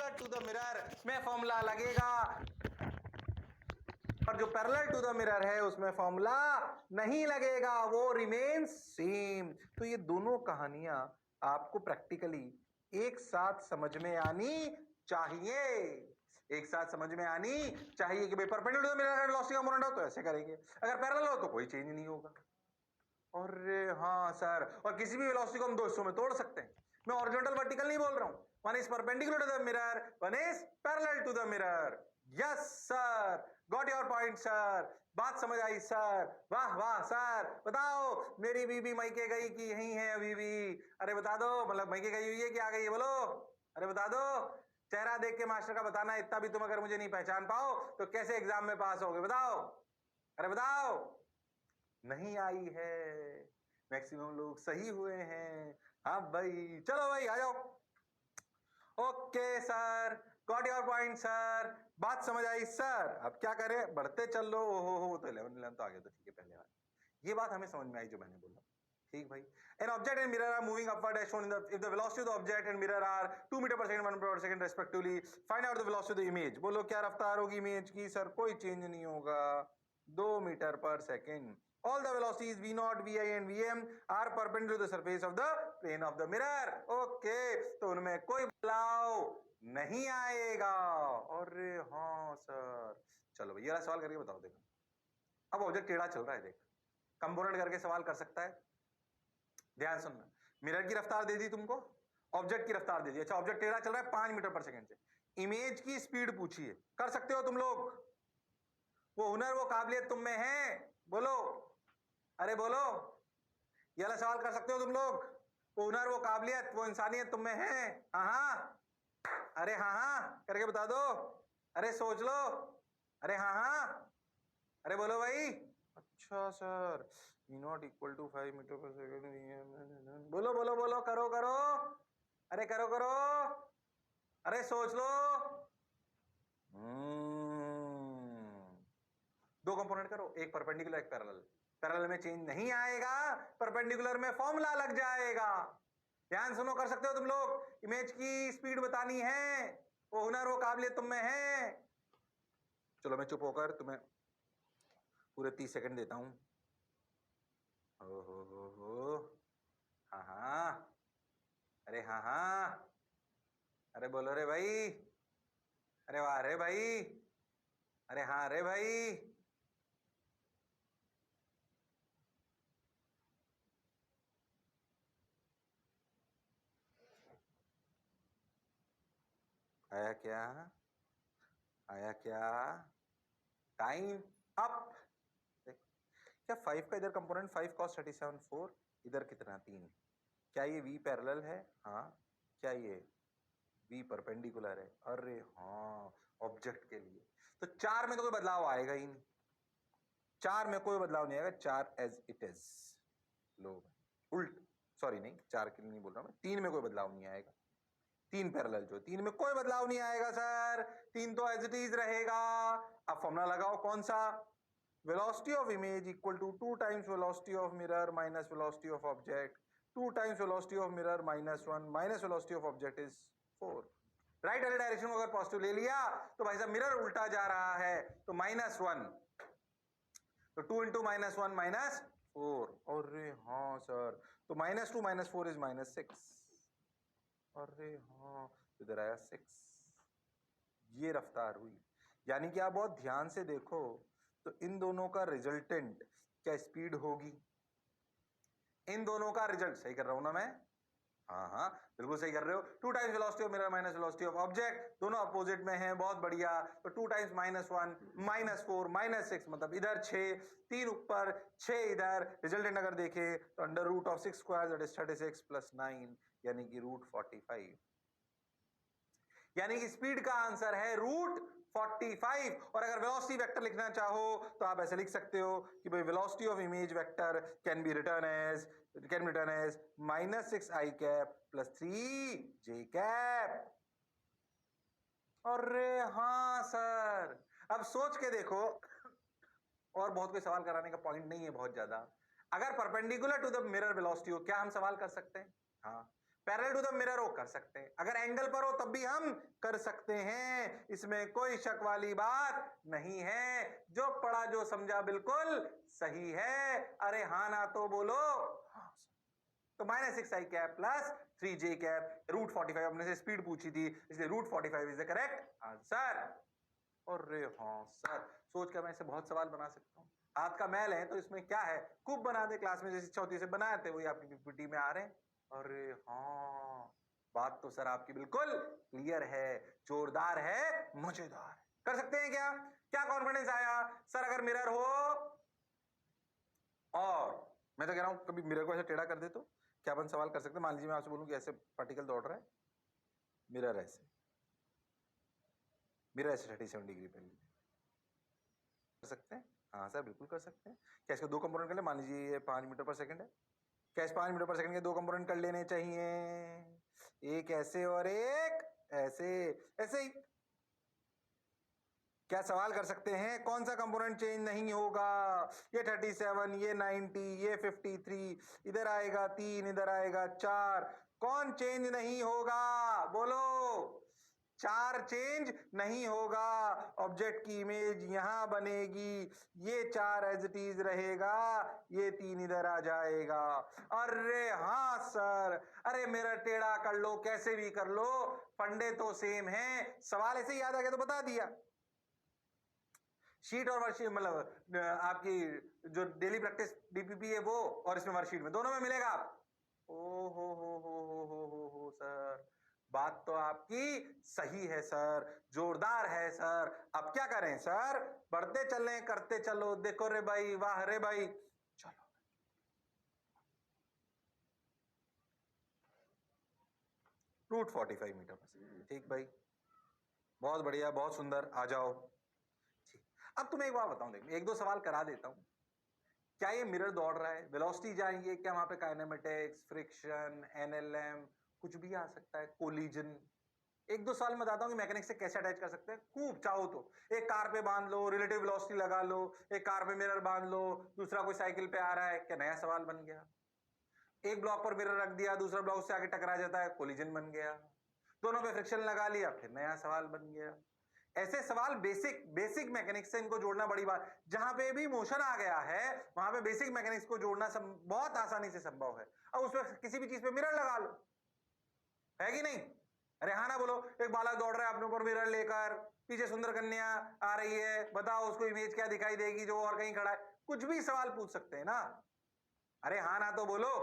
Perpendicular to the mirror में formula लगेगा और जो पैरेलल टू द मिरर है उसमें फॉर्मूला नहीं लगेगा, वो रिमेन्स सेम। तो ये दोनों कहानियां आपको प्रैक्टिकली एक साथ समझ में आनी चाहिए, एक साथ समझ में आनी चाहिए कि भाई perpendicular to the mirror velocity का मोमेंट हो तो ऐसे करेंगे, अगर पैरेलल हो तो कोई चेंज नहीं होगा। और हाँ सर, और किसी भी वेलोसिटी को हम दो हिस्सों में तोड़ सकते हैं। मैं हॉरिजॉन्टल वर्टिकल नहीं बोल रहा हूं, one is perpendicular to the mirror, one is parallel to the mirror. Yes sir, got your point sir, बात समझ आई सर, वाह वाह सर। बताओ मेरी बीबी मायके गई कि यहीं है अभी भी? अरे बता दो, मतलब मायके गई हुई है कि आ गई है, बोलो, अरे बता दो। चेहरा देख के मास्टर का बताना, इतना भी तुम अगर मुझे नहीं पहचान पाओ तो कैसे एग्जाम में पास होगे, बताओ, अरे बताओ। नहीं आई है, मैक्सिमम लोग सही हुए हैं। हाँ भाई, चलो भाई आ जाओ। Okay sir, got your point sir, बात समझ आई सर। अब क्या करें, बढ़ते चल लो। हो तो 11 तो आ गया, तो ठीक है, पहले वाला ये बात हमें समझ में आई जो मैंने बोला। ठीक भाई, an object and mirror are moving upward as shown in the, if the velocity of the object and mirror are 2 metre per second 1 metre per second respectively, find out the velocity of the image। बोलो क्या रफ्तार होगी image की? Sir कोई change नहीं होगा, 2 metre per second. All the velocities v0, vi and vm are perpendicular to the surface of the plane of the mirror। Okay, तो उनमें कोई बदलाव नहीं आएगा। और हाँ सर, चलो भैया सवाल करके बताओ। देखो अब ऑब्जेक्ट टेढ़ा चल रहा है, देख कंपोनेंट करके सवाल कर सकता है। ध्यान सुनना, मिरर की रफ्तार दे दी तुमको, ऑब्जेक्ट की रफ्तार दे दी। अच्छा, ऑब्जेक्ट टेढ़ा चल रहा है 5 मीटर पर सेकंड से, इमेज की स्पीड पूछी है, कर सकते हो तुम लोग? वो हुनर, वो काबिलियत तुम में है? बोलो, अरे बोलो, ये वाला सवाल कर सकते हो तुम लोग? वो हुनर, वो काबिलियत, वो इंसानियत तुम में है? हाँ हाँ, अरे हाँ हाँ करके बता दो, अरे सोच लो, अरे हाँ हाँ, अरे बोलो भाई। अच्छा sir, e not equal to 5 metre per second, बोलो बोलो बोलो, करो करो, अरे करो करो, अरे सोच लो। दो कंपोनेंट करो, एक परपेंडिकुलर एक पैरेलल। पैरेलल में चेंज नहीं आएगा, परपेंडिकुलर में फॉर्मूला लग जाएगा। ध्यान सुनो, कर सकते हो तुम लोग? इमेज की स्पीड बतानी है, वो हुनर, वो काबिलियत तुम में है। चलो मैं चुप होकर तुम्हें पूरे 30 सेकंड देता हूं। हो, हाँ हाँ, अरे हाँ हाँ, अरे बोलो रे भाई, अरे वाह रे भाई, अरे हाँ रे भाई। आया क्या, आया क्या? Time up. क्या 5 का इधर कंपोनेंट 5 cos 37 4, इधर कितना 3? क्या ये v पैरेलल है? हाँ। क्या ये v परपेंडिकुलर है? अरे हाँ, ऑब्जेक्ट के लिए तो 4 में तो कोई बदलाव आएगा ही नहीं, 4 में कोई बदलाव नहीं आएगा, 4 एज इट इज। लो उल्ट, सॉरी नहीं, 4 के लिए नहीं बोल रहा मैं, 3 में कोई बदलाव नहीं आएगा। 3 पैरेलल जो 3 में कोई बदलाव नहीं आएगा सर, 3 तो एज इट इज रहेगा। अब फॉर्मूला लगाओ, कौन सा? velocity of image equal to 2 times velocity of mirror minus velocity of object, 2 times velocity of mirror minus 1 minus velocity of object is 4। Right वाले डायरेक्शन को अगर पॉजिटिव ले लिया तो भाई साहब मिरर उल्टा जा रहा है, तो -1, तो 2 इंटू -1 -4। अरे हाँ सर, तो -2 -4 इज -6। अरे हाँ, इधर आया 6। ये रफ्तार हुई, यानी कि आप बहुत ध्यान से देखो तो इन दोनों का रिजल्टेंट क्या स्पीड होगी? इन दोनों का रिजल्ट, सही कर रहा हूं ना मैं? हाँ हाँ बिल्कुल सही कर रहे हो। 2 times velocity of mirror minus velocity of object, दोनों अपोजिट में हैं, बहुत बढ़िया। तो 2 टाइम्स -1 -4 -6, मतलब इधर 6, 3 ऊपर 6 इधर। रिजल्टेंट अगर देखें तो under root of 6 square that is 36 plus 9, यानी कि √45। यानी कि स्पीड का आंसर है √45। और अगर वेलोसिटी वेक्टर लिखना चाहो तो आप ऐसे लिख सकते हो कि भाई velocity of image vector can be return as -6i cap plus 3j cap. अरे हाँ सर, अब सोच के देखो, और बहुत कोई सवाल कराने का पॉइंट नहीं है बहुत ज्यादा। अगर perpendicular to the mirror velocity हो, क्या हम सवाल कर सकते हैं? हाँ, पैरेलल टू द मिरर हो कर सकते हैं, अगर एंगल पर हो तब भी हम कर सकते हैं, इसमें कोई शक वाली बात नहीं है। जो पढ़ा जो समझा बिल्कुल सही है। अरे हाँ ना तो बोलो। तो -6i cap plus 3j cap root 45, हमने से स्पीड पूछी थी इसलिए root 45 is the correct answer. अरे हाँ सर, सोच कर मैं इसे बहुत सवाल बना सकता हूँ। हाथ का मैल है तो इसमें क्या है, खूब बना दे, क्लास में जैसे चौथी से बनाए थे वही आपकी पीपीटी में आ रहे हैं। अरे हाँ, बात तो सर आपकी बिल्कुल क्लियर है, जोरदार है, मजेदार है। कर सकते हैं क्या? क्या कॉन्फिडेंस आया सर अगर मिरर हो? और मैं तो कह रहा हूं कभी मिरर को ऐसे टेढ़ा कर दे तो क्या अपन सवाल कर सकते हैं? मान लीजिए मैं आपसे बोलूं कि ऐसे पार्टिकल दौड़ रहा है, मिरर ऐसे, मिरर ऐसे 37 डिग्री पे कर सकते हैं? हाँ सर बिल्कुल कर सकते हैं। क्या इसके दो कंपोनेंट कर ले? मान लीजिए ये 5 मीटर पर सेकंड है, क्या इस 5 मीटर पर सेकंड के दो कंपोनेंट कर लेने चाहिए? एक ऐसे और एक ऐसे, ऐसे ही। क्या सवाल कर सकते हैं कौन सा कंपोनेंट चेंज नहीं होगा? ये 37, ये 90, ये 53, इधर आएगा 3, इधर आएगा 4, कौन चेंज नहीं होगा? बोलो। 4 चेंज नहीं होगा। ऑब्जेक्ट की इमेज यहां बनेगी, ये 4 एज इट इज रहेगा, ये 3 इधर आ जाएगा। अरे हाँ सर, अरे मेरा टेढ़ा कर लो कैसे भी कर लो, फंडे तो सेम है। सवाल ऐसे याद आ गया तो बता दिया। शीट और वर्कशीट मतलब आपकी जो डेली प्रैक्टिस डीपीपी है वो, और इसमें वर्कशीट में दोनों में मिलेगा आप। ओ हो सर, बात तो आपकी सही है सर, जोरदार है सर। अब क्या करें सर? बढ़ते चले करते चलो, देखो रे भाई, वाह रे भाई। चलो रूट 45 मीटर पर सेकंड, ठीक भाई, बहुत बढ़िया, बहुत सुंदर, आ जाओ। ठीक, अब तुम्हें एक बात बताऊं, देख एक दो सवाल करा देता हूं। क्या ये मिरर दौड़ रहा है, वेलोसिटी जाएंगे क्या वहां पे, काइनेमेटिक्स, फ्रिक्शन, एनएलएम, कुछ भी आ सकता है, कोलिजन। एक दो साल में बताता हूं कि मैकेनिक्स से कैसे अटैच कर सकते हैं, खूब चाहो तो। एक कार पे बांध लो, रिलेटिव वेलोसिटी लगा लो, एक कार पे मिरर बांध लो, दूसरा कोई साइकिल पे आ रहा है, क्या नया सवाल बन गया। एक ब्लॉक पर मिरर रख दिया, दूसरा ब्लॉक उससे आगे टकरा जाता है, कोलिजन बन गया। दोनों पे फ्रिक्शन लगा लिया, फिर नया सवाल बन गया। ऐसे सवाल बेसिक बेसिक मैकेनिक्स से इनको जोड़ना बड़ी बात। जहां पे भी मोशन आ गया है वहां पे बेसिक मैकेनिक्स को जोड़ना बहुत आसानी से संभव है। अब उसमें किसी भी चीज पे मिरर लगा लो, है कि नहीं? अरे हाँ ना बोलो। एक बालक दौड़ रहा है अपने ऊपर मिरर लेकर, पीछे सुंदर कन्या आ रही है, बताओ उसको इमेज क्या दिखाई देगी जो और कहीं खड़ा है? कुछ भी सवाल पूछ सकते हैं ना। अरे हाँ ना तो बोलो।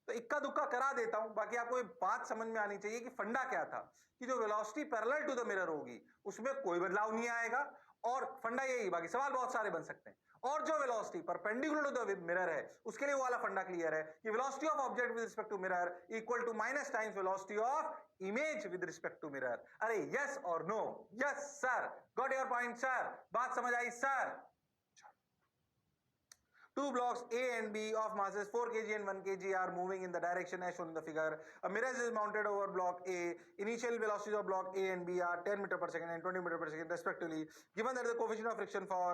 तो इक्का दुक्का करा देता हूं, बाकी आपको ये बात समझ में आनी चाहिए कि फंडा क्या था, कि जो velocity parallel to the mirror होगी उसमें कोई बदलाव नहीं आएगा, और फंडा यही, बाकी सवाल बहुत सारे बन सकते हैं। और जो velocity perpendicular to the mirror है उसके लिए वो वाला फंडा क्लियर है कि velocity of object with respect to mirror equal to minus times velocity of image with respect to mirror. अरे यस और no? Yes sir, got your point sir, बात समझ आई sir? Two blocks A and B of masses 4 kg and 1 kg are moving in the direction as shown in the figure. A mirror is mounted over block A. Initial velocities of block A and B are 10 meter per second and 20 meter per second respectively. Given that the coefficient of friction for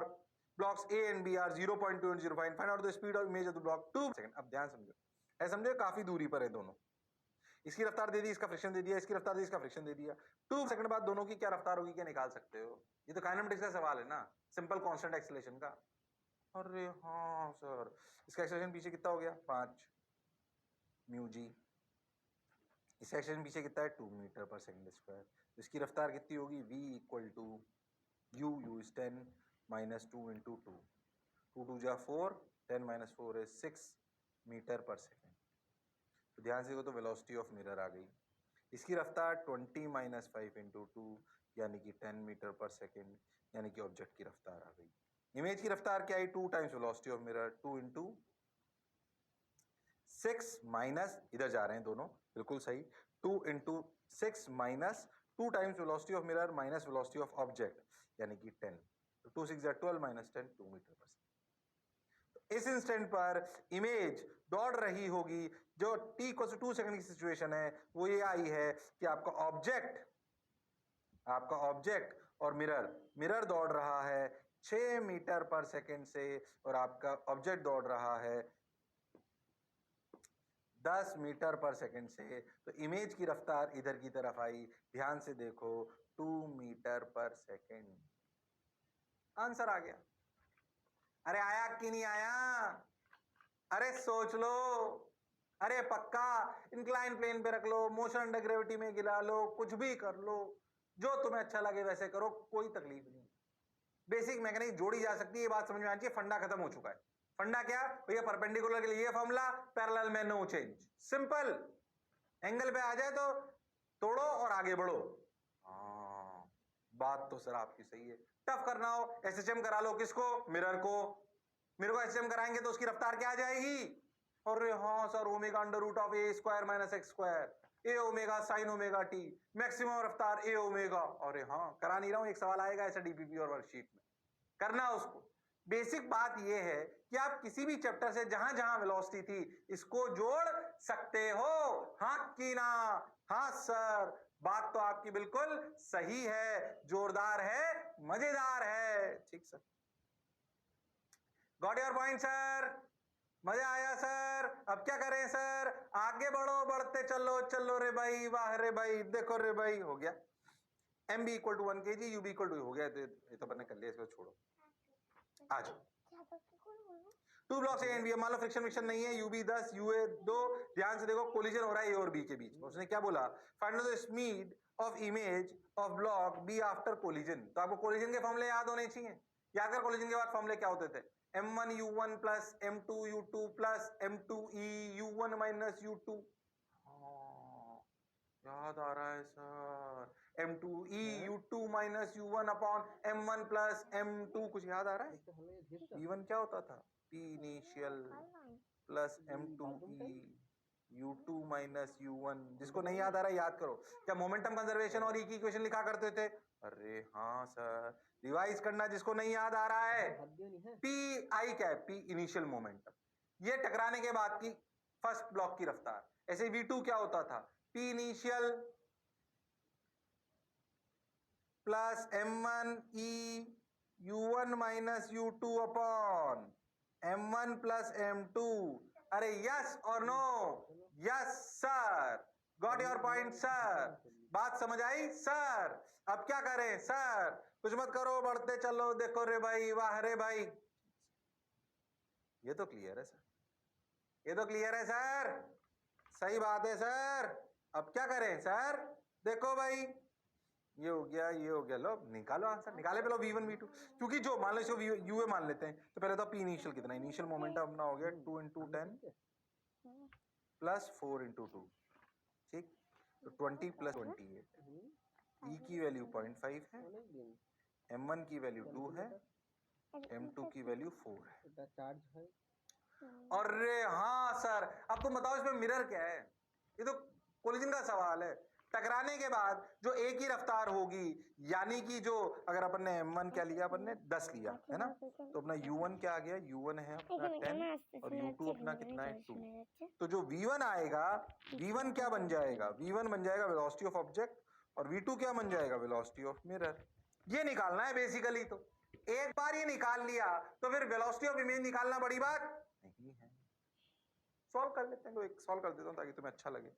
blocks A and B are 0.2 and 0.5, find out the speed of image of the block 2 second. अब ध्यान समझो, ऐसा समझो काफी दूरी पर है दोनों, इसकी रफ्तार दे दी, इसका फ्रिक्शन दे दिया, इसकी रफ्तार दी, इसका फ्रिक्शन दे दिया। 2 सेकंड बाद दोनों की क्या रफ्तार होगी, क्या निकाल सकते हो? ये तो काइनेमेटिक्स का सवाल है ना, सिंपल कांस्टेंट एक्सेलरेशन का। अरे हाँ सर, इसका एक्सेलरेशन पीछे कितना हो गया? 5 म्यू जी। इसका एक्सेलरेशन पीछे कितना है? 2 मीटर पर सेकंड स्क्वायर। तो इसकी रफ्तार कितनी होगी? v equal to u is 10 minus 2 into 2, 2 2 जा 4, 10 minus 4 is 6 metre per second. तो ध्यान से देखो तो वेलोसिटी ऑफ मिरर आ गई। इसकी रफ्तार 20 माइनस 5 इंटू 2 यानी कि 10 मीटर पर सेकंड, यानी कि ऑब्जेक्ट की रफ्तार आ गई। इमेज की रफ्तार क्या है? 2 times velocity of mirror, 2 into 6 minus, इधर जा रहे हैं दोनों, बिल्कुल सही, 2 into 6 minus 2 times velocity of mirror minus velocity of object यानी कि 10। तो 2 6 12 माइनस 10, 2 मीटर पर सेकंड। तो इस इंस्टेंट पर इमेज दौड़ रही होगी, जो t इक्वल टू 2 सेकंड की सिचुएशन है वो ये आई है कि आपका ऑब्जेक्ट और मिरर दौड़ रहा है 6 मीटर पर सेकंड से, और आपका ऑब्जेक्ट दौड़ रहा है 10 मीटर पर सेकंड से, तो इमेज की रफ्तार इधर की तरफ आई, ध्यान से देखो 2 मीटर पर सेकंड। आंसर आ गया। अरे आया कि नहीं आया? अरे सोच लो, अरे पक्का इंक्लाइन प्लेन पे रख लो, मोशन अंडर ग्रेविटी में गिरा लो, कुछ भी कर लो, जो तुम्हें अच्छा लगे वैसे करो, कोई तकलीफ नहीं। बेसिक मैकेनिक्स जोड़ी जा सकती है, ये बात समझ में आनी चाहिए। फंडा खत्म हो चुका है। फंडा क्या भैया? परपेंडिकुलर के लिए ये फॉर्मूला, पैरेलल में नो चेंज, सिंपल। एंगल पे आ जाए तो तोड़ो और आगे बढ़ो। हाँ, बात तो सर आपकी सही है। टफ करना हो एसएचएम करा लो। किसको? मिरर को। मिरर को एसएचएम कराएंगे तो उसकी रफ्तार क्या आ जाएगी? अरे हाँ sir, omega under root of a square minus x square, a omega sine omega t, maximum रफ्तार ए ओमेगा। अरे हाँ, करा नहीं रहा हूं, एक सवाल आएगा ऐसा डीपीपी और वर्कशीट में, करना उसको। बेसिक बात यह है कि आप किसी भी चैप्टर से जहां जहां वेलोसिटी थी इसको जोड़ सकते हो। हाँ कि ना? हाँ सर, बात तो आपकी बिल्कुल सही है, जोरदार है, मजेदार है। ठीक sir, got your point sir, मजा आया सर। अब क्या करें सर? आगे बढ़ो, बढ़ते चलो, चलो रे भाई, वाह रे भाई, देखो रे भाई, हो गया। M b equal to 1 kg, u b equal to हो गया। ये तो अपन ने कर लिया, इसको छोड़ो। आ जाओ। Two blocks a and b, मान लो फ्रिक्शन विक्शन नहीं है, यूबी 10 यूए 2। ध्यान से देखो, कोलिजन हो रहा है ए और बी के बीच में। उसने क्या बोला? Find the speed of image of block b after collision. तो आपको कोलिजन के फॉर्मूले याद होने चाहिए। याद कर, कोलिजन के बाद फॉर्मूले क्या होते थे? m1 u1 plus m2 u2 plus m2 e u1 minus u2। याद आ रहा है sir, m2 e u2 minus u1 upon m1 plus m2। कुछ याद आ रहा है? v1 क्या होता था? p initial plus m2e u2 minus u1। जिसको नहीं याद आ रहा है याद करो। क्या मोमेंटम कंजर्वेशन और e की इक्वेशन लिखा करते थे? अरे हाँ सर, रिवाइज करना जिसको नहीं याद आ रहा है। p i क्या है? p इनिशियल मोमेंटम, ये टकराने के बाद की फर्स्ट ब्लॉक की रफ्तार। ऐसे v2 क्या होता था? p initial plus m1 e u1 minus u2 upon m1 plus m2। अरे यस और no? Yes sir, got your point sir, बात समझ आई सर। अब क्या करें सर? कुछ मत करो, बढ़ते चलो, देखो रे भाई, वाह रे भाई। ये तो क्लियर है सर, ये तो क्लियर है सर, सही बात है सर। अब क्या करें सर? देखो भाई, ये हो गया, ये हो गया, लो निकालो आंसर, निकाले पहले v1 v2। क्योंकि जो मान लो इसको यूए मान लेते हैं, तो पहले तो p इनिशियल कितना? इनिशियल मोमेंटम अपना हो गया 2 इंटू 10 प्लस 4 इंटू 2। ठीक, तो 20 प्लस 28। e की वैल्यू 0.5 है, m1 की वैल्यू 2 है, m2 की वैल्यू 4 है। अरे हाँ सर, अब तुम बताओ इसमें मिरर क्या है? ये तो कोलिजन का सवाल है। टकराने के बाद जो ए की रफ्तार होगी, यानी कि जो अगर अपन ने m1 क्या लिया, अपन ने 10 लिया है ना, तो अपना u1 क्या आ गया? u1 है अपना 10 और u2 अपना कितना है? 2। तो जो v1 आएगा, v1 क्या बन जाएगा? v1 बन जाएगा वेलोसिटी ऑफ ऑब्जेक्ट, और v2 क्या बन जाएगा? Velocity of mirror. ये निकालना है बेसिकली। तो एक बार ये निकाल लिया तो फिर वेलोसिटी ऑफ इमेज निकालना बड़ी बात नहीं है। सॉल्व कर लेते हैं, तो एक सॉल्व कर देता हूं ताकि तुम्हें अच्छा लगे।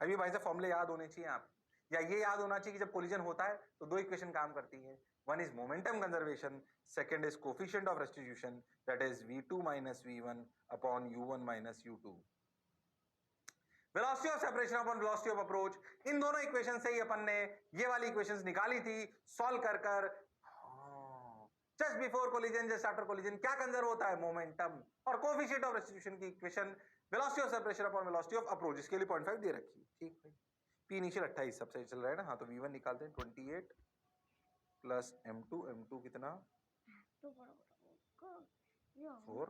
अभी भाई साहब फॉर्मूले याद होने चाहिए आप, या ये याद होना चाहिए कि जब कोलिजन होता है तो दो इक्वेशन काम करती है। One is momentum conservation, second is coefficient of restitution, that is v2 minus v1 upon u1 minus u2। Velocity of separation upon velocity of approach, इन दोनों इक्वेशन से ही अपन ने ये वाली इक्वेशंस निकाली थी सॉल्व कर कर। Just before collision, just after collision क्या कंजर्व होता है? मोमेंटम। और कोफिशिएंट ऑफ रेस्टिट्यूशन की equation velocity of separation upon velocity of approach, इसके लिए 0.5 दे रखी है। ठीक भाई, पी इनिशियल 28 सबसे चल रहा है ना। हाँ, तो v1 निकालते हैं 28 प्लस m2 कितना? 4,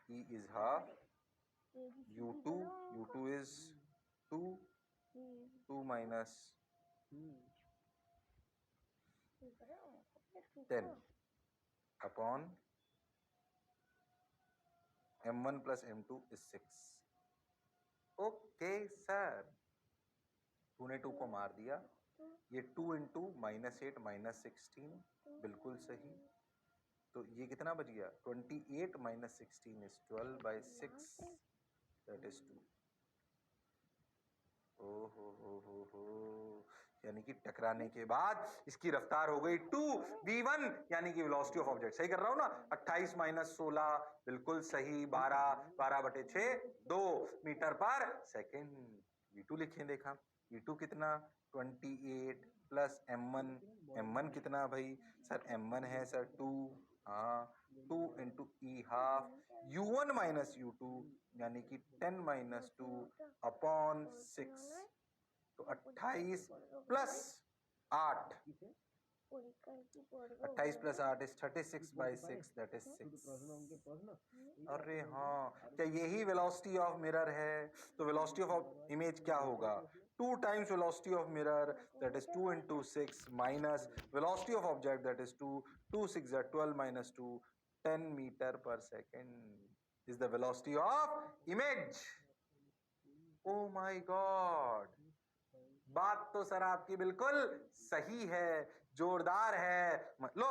e is half, u2 is 2 minus 10 upon m1 plus m2 is 6। Okay sir, तूने 2 को मार दिया, ये 2 इंटू -8 -16, बिल्कुल सही। तो ये कितना बच गया? 28 - 16 is 12/6। That is 2। यानी कि टकराने के बाद इसकी रफ्तार हो गई 2v1, यानी कि वेलोसिटी ऑफ ऑब्जेक्ट। सही कर रहा हूं ना? 28 माइनस 16 बिल्कुल सही, 12/6 2 मीटर पर सेकेंड। v2 लिखें, देखा v2 कितना 28 प्लस m1। m1 कितना भाई सर? m1 है सर 2, हाँ 2 इंटू ई हाफ u1 माइनस u2 यानी कि 10 माइनस 2 अपॉन 6। तो 28 plus 8, 28 plus 8 is 36/6, that is 6। अरे हाँ, क्या यही वेलोसिटी ऑफ मिरर है? तो वेलोसिटी ऑफ इमेज क्या होगा? 2 times velocity of mirror, that is 2 into 6 minus velocity of object, that is 2, 2 6 12 minus 2, 10 metre per second is the velocity of image. Oh my god, बात तो sir आपकी बिल्कुल सही है, जोरदार है। लो,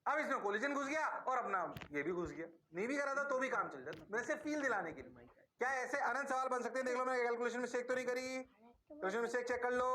अब इसमें कोलिजन घुस गया और अपना ये भी घुस गया। नहीं भी करा था तो भी काम चल जाता, वैसे फील दिलाने के लिए। क्या ऐसे अनंत सवाल बन सकते हैं? देख लो, मैंने कैलकुलेशन मिस्टेक तो नहीं करी? कैलकुलेशन मिस्टेक चेक कर लो।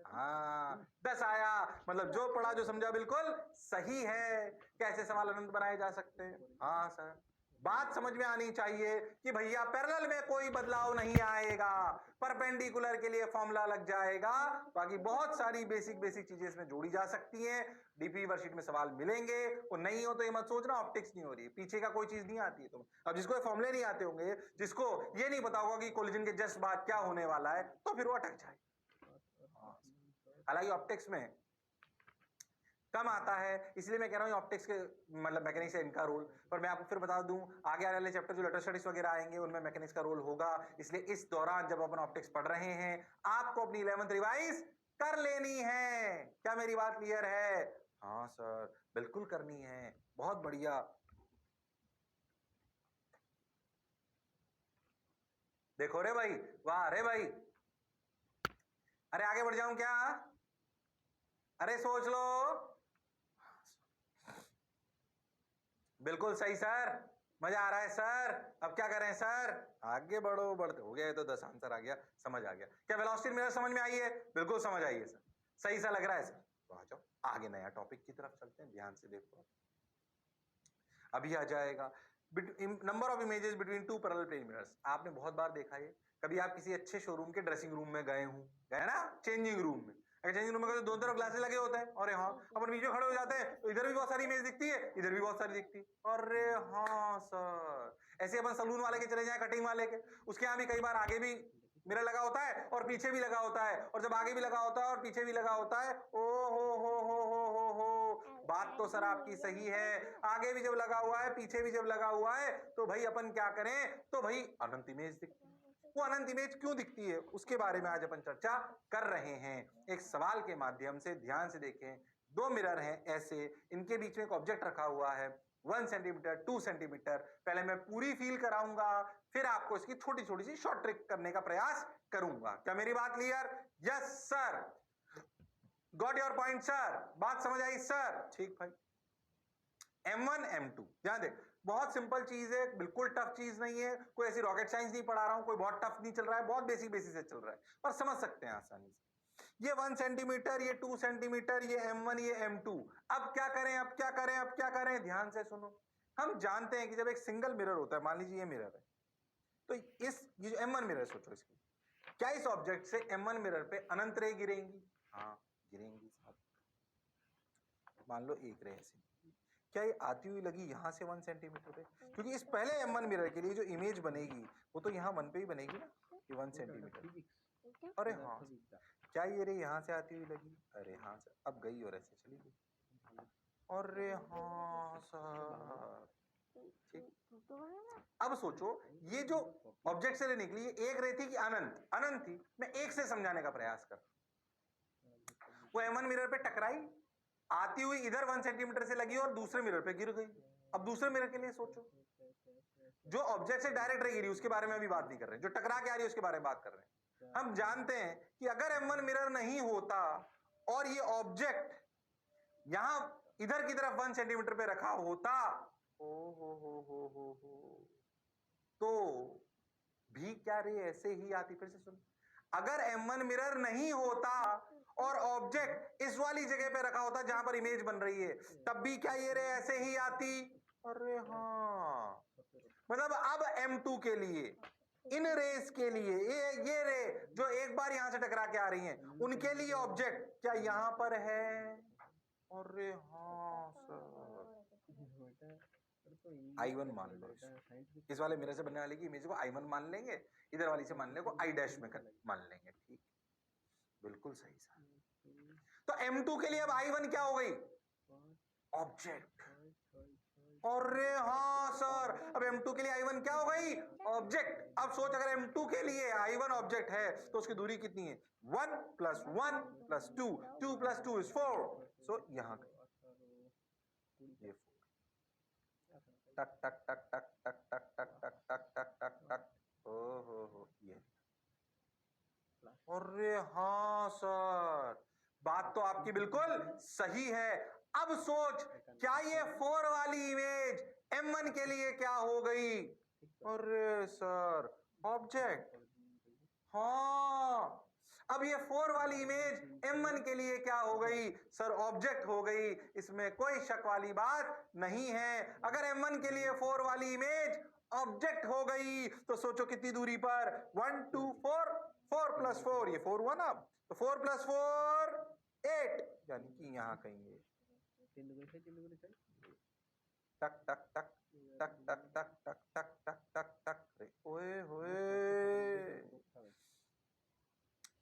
हाँ 10 आया, मतलब जो पढ़ा जो समझा बिल्कुल सही है। कैसे सवाल अनंत बनाए जा सकते हैं? हाँ सर, बात समझ में आनी चाहिए कि भैया पैरेलल में कोई बदलाव नहीं आएगा, परपेंडिकुलर के लिए फॉर्मूला लग जाएगा। बाकी बहुत सारी बेसिक चीजें इसमें जोड़ी जा सकती हैं। डीपी वर्कशीट में सवाल मिलेंगे, वो नहीं हो तो ये मत सोचना ऑप्टिक्स नहीं हो रही है, पीछे का कोई चीज नहीं आती है। तुम अब जिसको फॉर्मूले नहीं आते होंगे, जिसको ये नहीं पता होगा कि कोलिजन के जस्ट बाद क्या होने वाला है, तो फिर वो अटक जाए। हालांकि ऑप्टिक्स में कम आता है, इसलिए मैं कह रहा हूँ ऑप्टिक्स के मतलब मैकेनिक्स है इनका रोल। पर मैं आपको फिर बता दूं, आगे आने वाले चैप्टर जो लेटर स्टडीज वगैरह आएंगे उनमें मैकेनिक्स का रोल होगा। इसलिए इस दौरान जब अपन ऑप्टिक्स पढ़ रहे हैं, आपको अपनी 11th रिवाइज कर लेनी है। क्या मेरी बात क्लियर है? हाँ सर, बिल्कुल करनी है। बहुत बढ़िया। देखो रे भाई, वाह रे भाई। अरे आगे बढ़ जाऊं क्या? अरे सोच लो। बिल्कुल सही सर, मजा आ रहा है सर। अब क्या करें सर? आगे बढ़ो, बढ़ते हो गया तो 10 आंसर आ गया, समझ आ गया। क्या वेलोसिटी मिरर समझ में आई है? बिल्कुल समझ आई है सर, सही सा लग रहा है सर। तो आ जाओ आगे नया टॉपिक की तरफ चलते हैं, ध्यान से देखो। अभी आ जाएगा number of images between two parallel plane mirrors. आपने बहुत बार देखा है, कभी आप किसी अच्छे शोरूम के ड्रेसिंग रूम में गए हूं, गए ना, चेंजिंग रूम में। अगर चेंजिंग रूम में तो दोनों तरफ ग्लासेस लगे होते हैं, और हाँ अपन बीच में खड़े हो जाते हैं तो इधर भी बहुत सारी इमेज दिखती है, इधर भी बहुत सारी दिखती है। अरे हाँ सर, ऐसे अपन सलून वाले के चले जाए, कटिंग वाले के, उसके यहाँ भी कई बार आगे भी मिरर लगा होता है और पीछे भी लगा होता है, और जब आगे भी लगा होता है और पीछे भी लगा होता है, ओ हो, बात तो सर आपकी सही है। आगे भी जब लगा हुआ है, पीछे भी जब लगा हुआ है, तो भाई अपन क्या करें? तो भाई अनंत इमेज दिखती है। वो अनंत इमेज क्यों दिखती है, उसके बारे में आज अपन चर्चा कर रहे हैं। एक सवाल के माध्यम से ध्यान से देखें। दो मिरर हैं ऐसे, इनके बीच में एक ऑब्जेक्ट रखा हुआ है 1 सेंटीमीटर 2 सेंटीमीटर। पहले मैं पूरी फील कराऊंगा, फिर आपको इसकी छोटी छोटी सी शॉर्ट ट्रिक करने का प्रयास करूंगा। क्या मेरी बात clear? Yes sir, got your point sir, बात समझ आई सर? ठीक भाई। M1 M2 ध्यान दे, बहुत सिंपल चीज है, बिल्कुल टफ चीज नहीं है। कोई ऐसी रॉकेट साइंस नहीं पढ़ा रहा हूं, कोई बहुत टफ नहीं चल रहा है, बहुत बेसिक से चल रहा है, पर समझ सकते हैं आसानी से। ये 1 सेंटीमीटर, ये 2 सेंटीमीटर, ये M1, ये M2। अब क्या करें, अब क्या करें, अब क्या करें? ध्यान से सुनो। हम जानते हैं कि जब एक सिंगल मिरर होता है, मान लीजिए ये मिरर है, तो ये जो M1 मिरर, सोचो इसकी, क्या इस ऑब्जेक्ट से M1 मिरर पे अनंत रे गिरेंगी? हाँ गिरेंगी साहब। मान लो एक रे ऐसी, क्या ये आती हुई लगी यहां से 1 सेंटीमीटर पे? क्योंकि इस पहले M1 मिरर के लिए जो इमेज बनेगी वो तो यहाँ 1 पे ही बनेगी ना, ये 1 सेंटीमीटर। अरे हाँ, क्या ये रे यहाँ से आती हुई लगी? अरे हाँ सर, अब गई और ऐसे चली गई। अरे हाँ सर, ठीक। अब सोचो, ये जो ऑब्जेक्ट से रे निकली, ये एक रे थी कि अनंत? अनंत थी। मैं एक से समझाने का प्रयास कर, वो M1 मिरर पे टकराई, आती हुई इधर 1 सेंटीमीटर से लगी और दूसरे मिरर पे गिर गई। अब दूसरे मिरर के लिए सोचो, जो ऑब्जेक्ट से डायरेक्ट रे गिरी उसके बारे में अभी बात नहीं कर रहे, जो टकरा के आ रही है उसके बारे में बात कर रहे हैं। हम जानते हैं कि अगर M1 मिरर नहीं होता और ये ऑब्जेक्ट यहां इधर की तरफ 1 सेंटीमीटर पे रखा होता, ओ हो, तो भी क्या रे ऐसे ही आती? फिर से सुन, अगर M1 मिरर नहीं होता और ऑब्जेक्ट इस वाली जगह पे रखा होता जहां पर इमेज बन रही है, तब भी क्या ये रे ऐसे ही आती? अरे हाँ, मतलब अब M2 के लिए, इन रेस के लिए, ये रे जो एक बार यहां से टकरा के आ रही हैं, उनके लिए ऑब्जेक्ट क्या यहां पर है? अरे हाँ सर, I1 मान लो, इस वाले मिरर से बनने वाले की इमेज को I1 मान लेंगे, इधर वाली से मान लेंगे को I डैश में मान लेंगे। ठीक, बिल्कुल सही सर। तो M2 के लिए अब I1 क्या हो गई? ऑब्जेक्ट। अरे हाँ सर, अब M2 के लिए I1 क्या हो गई? ऑब्जेक्ट। अब सोच, अगर M2 के लिए I1 ऑब्जेक्ट है तो उसकी दूरी कितनी है? 1 + 1 + 2, 2 + 2 is 4, सो यहां ये 4। टक टक टक टक टक टक टक टक टक टक टक टक, हो ये। अरे हाँ सर, बात तो आपकी बिल्कुल सही है। अब सोच, क्या ये 4 वाली इमेज M1 के लिए क्या हो गई? अरे सर, ऑब्जेक्ट। हाँ, अब ये 4 वाली इमेज M1 के लिए क्या हो गई? सर ऑब्जेक्ट हो गई, इसमें कोई शक वाली बात नहीं है। अगर M1 के लिए 4 वाली इमेज ऑब्जेक्ट हो गई तो सोचो कितनी दूरी पर? 1 2 4, 4 + 4, ये 4 हुआ ना, तो 4 + 4 8, यानी कि यहां कहीं है। टक टक टक टक टक टक टक टक टक टक टक, रे ओए होए।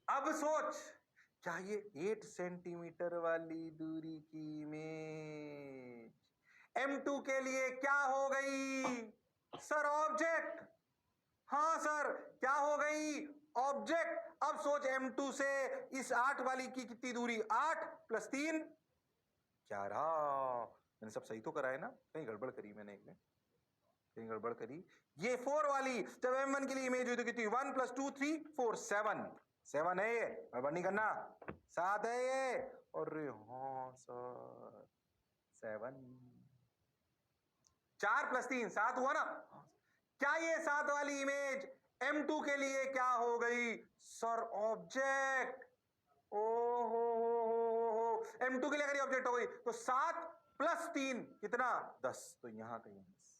अब सोच, क्या ये 8 सेंटीमीटर वाली दूरी की इमेज M2 के लिए क्या हो गई? Sir object. हाँ सर, क्या हो गई? ऑब्जेक्ट। अब सोच, M2 से इस 8 वाली की कितनी दूरी? 8 + 3 11। मैंने सब सही तो करा है ना? कहीं गड़बड़ करी मैंने एक में, कहीं गड़बड़ करी? ये 4 वाली जब M1 के लिए इमेज हुई तो कितनी? 1 + 2 3 4 7 है, ये गड़बड़ नहीं करना, 7 है ये। अरे हाँ सर, 7, 4 + 3 7 हुआ ना? क्या ये 7 वाली इमेज M2 के लिए क्या हो गई? Sir object. ओ हो, M2 के लिए अगर ऑब्जेक्ट हो गई तो 7 + 3 कितना? 10, तो यहां कहीं 10।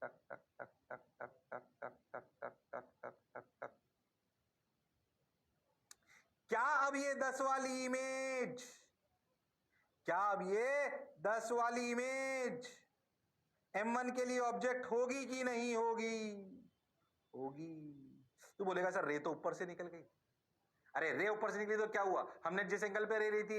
टक टक टक टक टक टक टक टक टक टक टक टक टक। क्या अब ये 10 वाली इमेज, क्या अब ये 10 वाली इमेज M1 के लिए ऑब्जेक्ट होगी कि नहीं होगी? होगी। तू बोलेगा सर रे तो ऊपर से निकल गई। अरे रे ऊपर से निकली तो क्या हुआ? हमने जिस एंगल पे रे रही थी,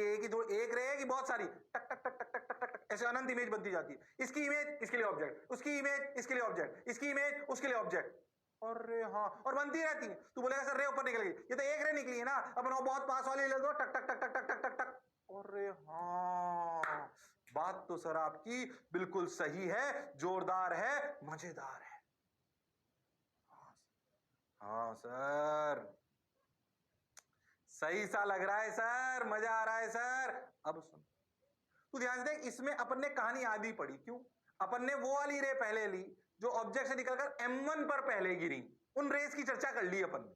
एक रे है कि बहुत सारी? टक टक टक टक टक टक टक टक, ऐसे अनंत इमेज बनती जाती है। इसकी इमेज इसके लिए ऑब्जेक्ट, उसकी इमेज इसके लिए ऑब्जेक्ट, इसकी इमेज उसके लिए ऑब्जेक्ट। अरे हाँ, और बनती रहती है। तू बोलेगा सर रे ऊपर निकल गई, ये तो एक रे निकली है ना, अपन वो बहुत पास वाली ले दो, टक टक टक टक टक टक टक टक। अरे हाँ, बात तो सर आपकी बिल्कुल सही है, जोरदार है, मजेदार है। हाँ सर, सही सा लग रहा है सर, मजा आ रहा है सर। अब सुन, तू ध्यान से देख, इसमें अपन ने कहानी आधी पढ़ी। क्यों? अपन ने वो वाली रे पहले ली जो ऑब्जेक्ट से निकलकर M1 पर पहले गिरी, उन रेस की चर्चा कर ली अपन ने।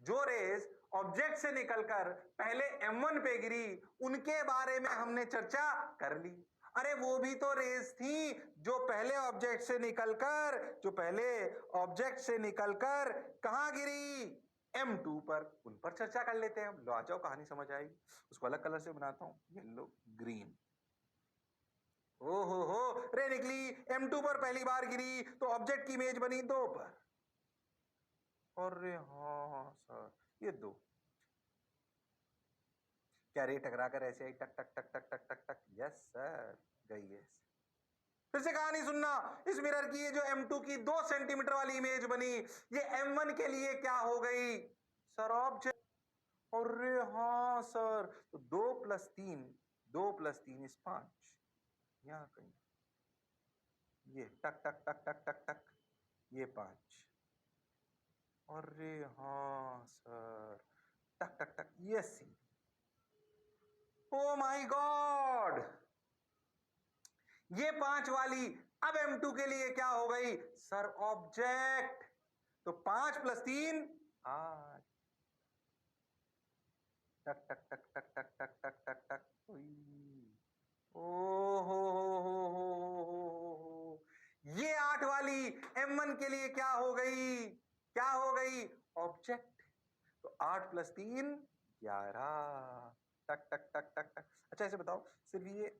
जो रेस ऑब्जेक्ट से निकलकर पहले M1 पे गिरी, उनके बारे में हमने चर्चा कर ली। अरे वो भी तो रेस थी जो पहले ऑब्जेक्ट से निकलकर कहां गिरी? M2 पर। उन पर चर्चा कर लेते हैं हम। लो आ जाओ, कहानी समझ आएगी। उसको अलग कलर से बनाता हूं, येलो ग्रीन। ओ हो, रे निकली, M2 पर पहली बार गिरी तो ऑब्जेक्ट की इमेज बनी 2 पर। अरे हाँ सर, ये 2। क्या रे टकरा कर ऐसे ही टक टक टक टक टक टक टक? यस सर, गई है। फिर से कहानी सुनना, इस मिरर की ये जो M2 की 2 सेंटीमीटर वाली इमेज बनी, ये M1 के लिए क्या हो गई? Sir object. अरे हाँ सर, तो 2 + 3, 2 + 3 is 5, यहां कहीं ये टक टक टक टक टक टक, ये 5। अरे हाँ सर, टक टक टक, ये सी। ओ माय गॉड, ये 5 वाली अब M2 के लिए क्या हो गई सर ऑब्जेक्ट, तो 5 + 3 8, टक टक टक टक टक टक टक टक टक, ओ हो, ये 8 वाली M1 के लिए क्या हो गई, क्या हो गई ऑब्जेक्ट, तो 8 + 3 11, टक टक टक टक टक। अच्छा ऐसे बताओ सिर्फ ये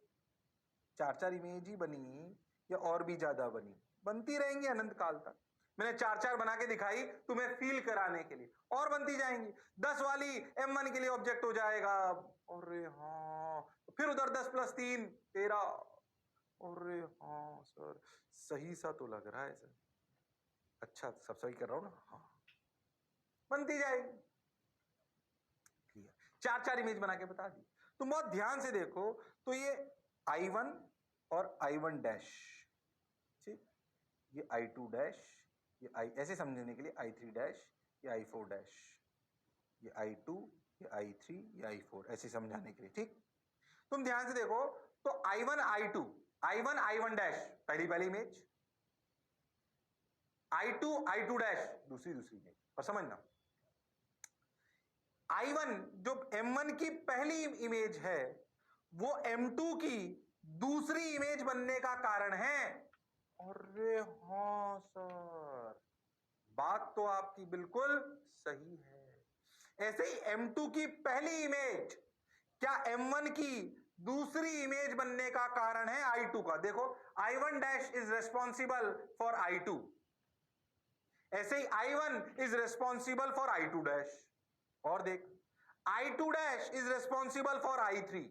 4 इमेज ही बनी या और भी ज्यादा बनी, बनती रहेंगी अनंत काल तक। मैंने 4 बना के दिखाई तुम्हें फील कराने के लिए, और बनती जाएंगी। 10 वाली M1 के लिए ऑब्जेक्ट हो जाएगा, अरे हाँ, फिर उधर 10 + 3 13, अरे हाँ सर सही सा तो लग रहा है सर, अच्छा सब सही कर रहा हूं ना, हाँ बनती जाएगी। ठीक है, 4 इमेज बना के बता दी। तुम बहुत ध्यान से देखो तो ये I1 और I1 डैश, ठीक, ये I2 डैश, ये ऐसे समझने के लिए I3 डैश, ये I4 डैश, ये I2, ये I3, ये I4, ऐसे समझाने के लिए। ठीक, तुम ध्यान से देखो तो I1 I2, I1 I1 dash पहली इमेज, I2 I2 डैश दूसरी इमेज। और समझना I1 जो M1 की पहली इमेज है वो M2 की दूसरी इमेज बनने का कारण है। अरे हाँ सर, बात तो आपकी बिल्कुल सही है। ऐसे ही M2 की पहली इमेज क्या M1 की दूसरी इमेज बनने का कारण है I2 का। देखो I1 dash is responsible for I2, ऐसे ही I1 is responsible for I2 dash. और देख I2 dash is responsible for I3,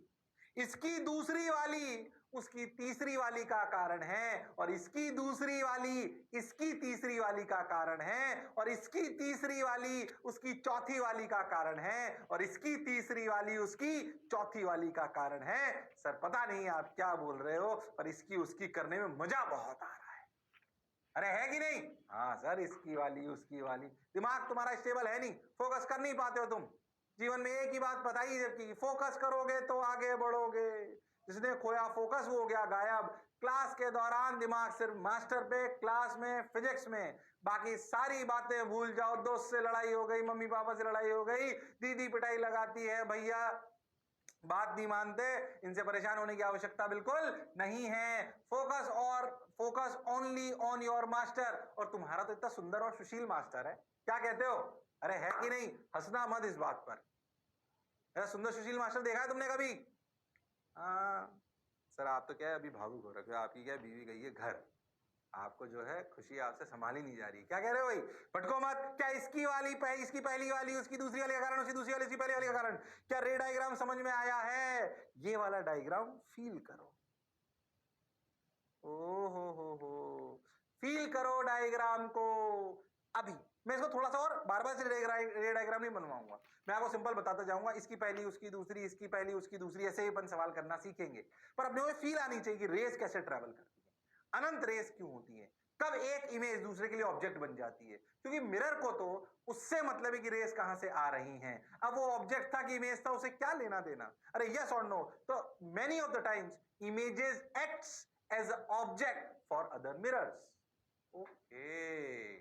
इसकी दूसरी वाली उसकी तीसरी वाली का कारण है, और इसकी दूसरी वाली इसकी तीसरी वाली का कारण है, और इसकी तीसरी वाली उसकी चौथी वाली का कारण है, और इसकी तीसरी वाली उसकी चौथी वाली का कारण है। सर पता नहीं आप क्या बोल रहे हो, पर इसकी उसकी करने में मजा बहुत आ रहा है। अरे है कि नहीं? हाँ सर, इसकी वाली उसकी वाली, दिमाग तुम्हारा स्टेबल है नहीं, फोकस कर नहीं पाते हो तुम। जीवन में एक ही बात बताई जबकि फोकस करोगे तो आगे बढ़ोगे, जिसने खोया फोकस वो हो गया गायब। क्लास के दौरान दिमाग सिर्फ मास्टर पे, क्लास में फिजिक्स में, बाकी सारी बातें भूल जाओ। दोस्त से लड़ाई हो गई, मम्मी पापा से लड़ाई हो गई, दीदी पिटाई लगाती है, भैया बात नहीं मानते, इनसे परेशान होने की आवश्यकता बिल्कुल नहीं है। फोकस और focus only on your master. और तुम्हारा तो इतना सुंदर और सुशील मास्टर है, क्या कहते हो? अरे है कि नहीं? हंसना मत इस बात पर। ऐसा सुंदर सुशील मास्टर देखा है तुमने कभी? हाँ सर, आप तो क्या है अभी भावुक हो रखे हो, आपकी क्या बीवी गई है घर, आपको जो है खुशी आपसे संभाली नहीं जा रही। क्या कह रहे हो भाई? भटको मत। क्या इसकी पहली वाली उसकी दूसरी वाली का कारण, उसकी दूसरी वाली उसकी पहली वाली का कारण? क्या रे डायग्राम समझ में आया है? ये वाला डायग्राम फील करो। ओ हो, फील करो डायग्राम को। अभी मैं इसको थोड़ा सा और बार बार से रे डायग्राम नहीं बनवाऊंगा, मैं आपको सिंपल बताता जाऊंगा, इसकी पहली उसकी दूसरी, इसकी पहली उसकी दूसरी, ऐसे ही अपन सवाल करना सीखेंगे। पर अपने को फील आनी चाहिए कि रेस कैसे ट्रेवल करती है, अनंत रेस क्यों होती है, कब एक इमेज दूसरे के लिए ऑब्जेक्ट बन जाती है। क्योंकि मिरर को तो उससे मतलब है कि रेस कहां से आ रही हैं। अब वो ऑब्जेक्ट था कि इमेज था, उसे क्या लेना देना? अरे यस और नो। तो many of the times images acts as object for other mirrors. Okay,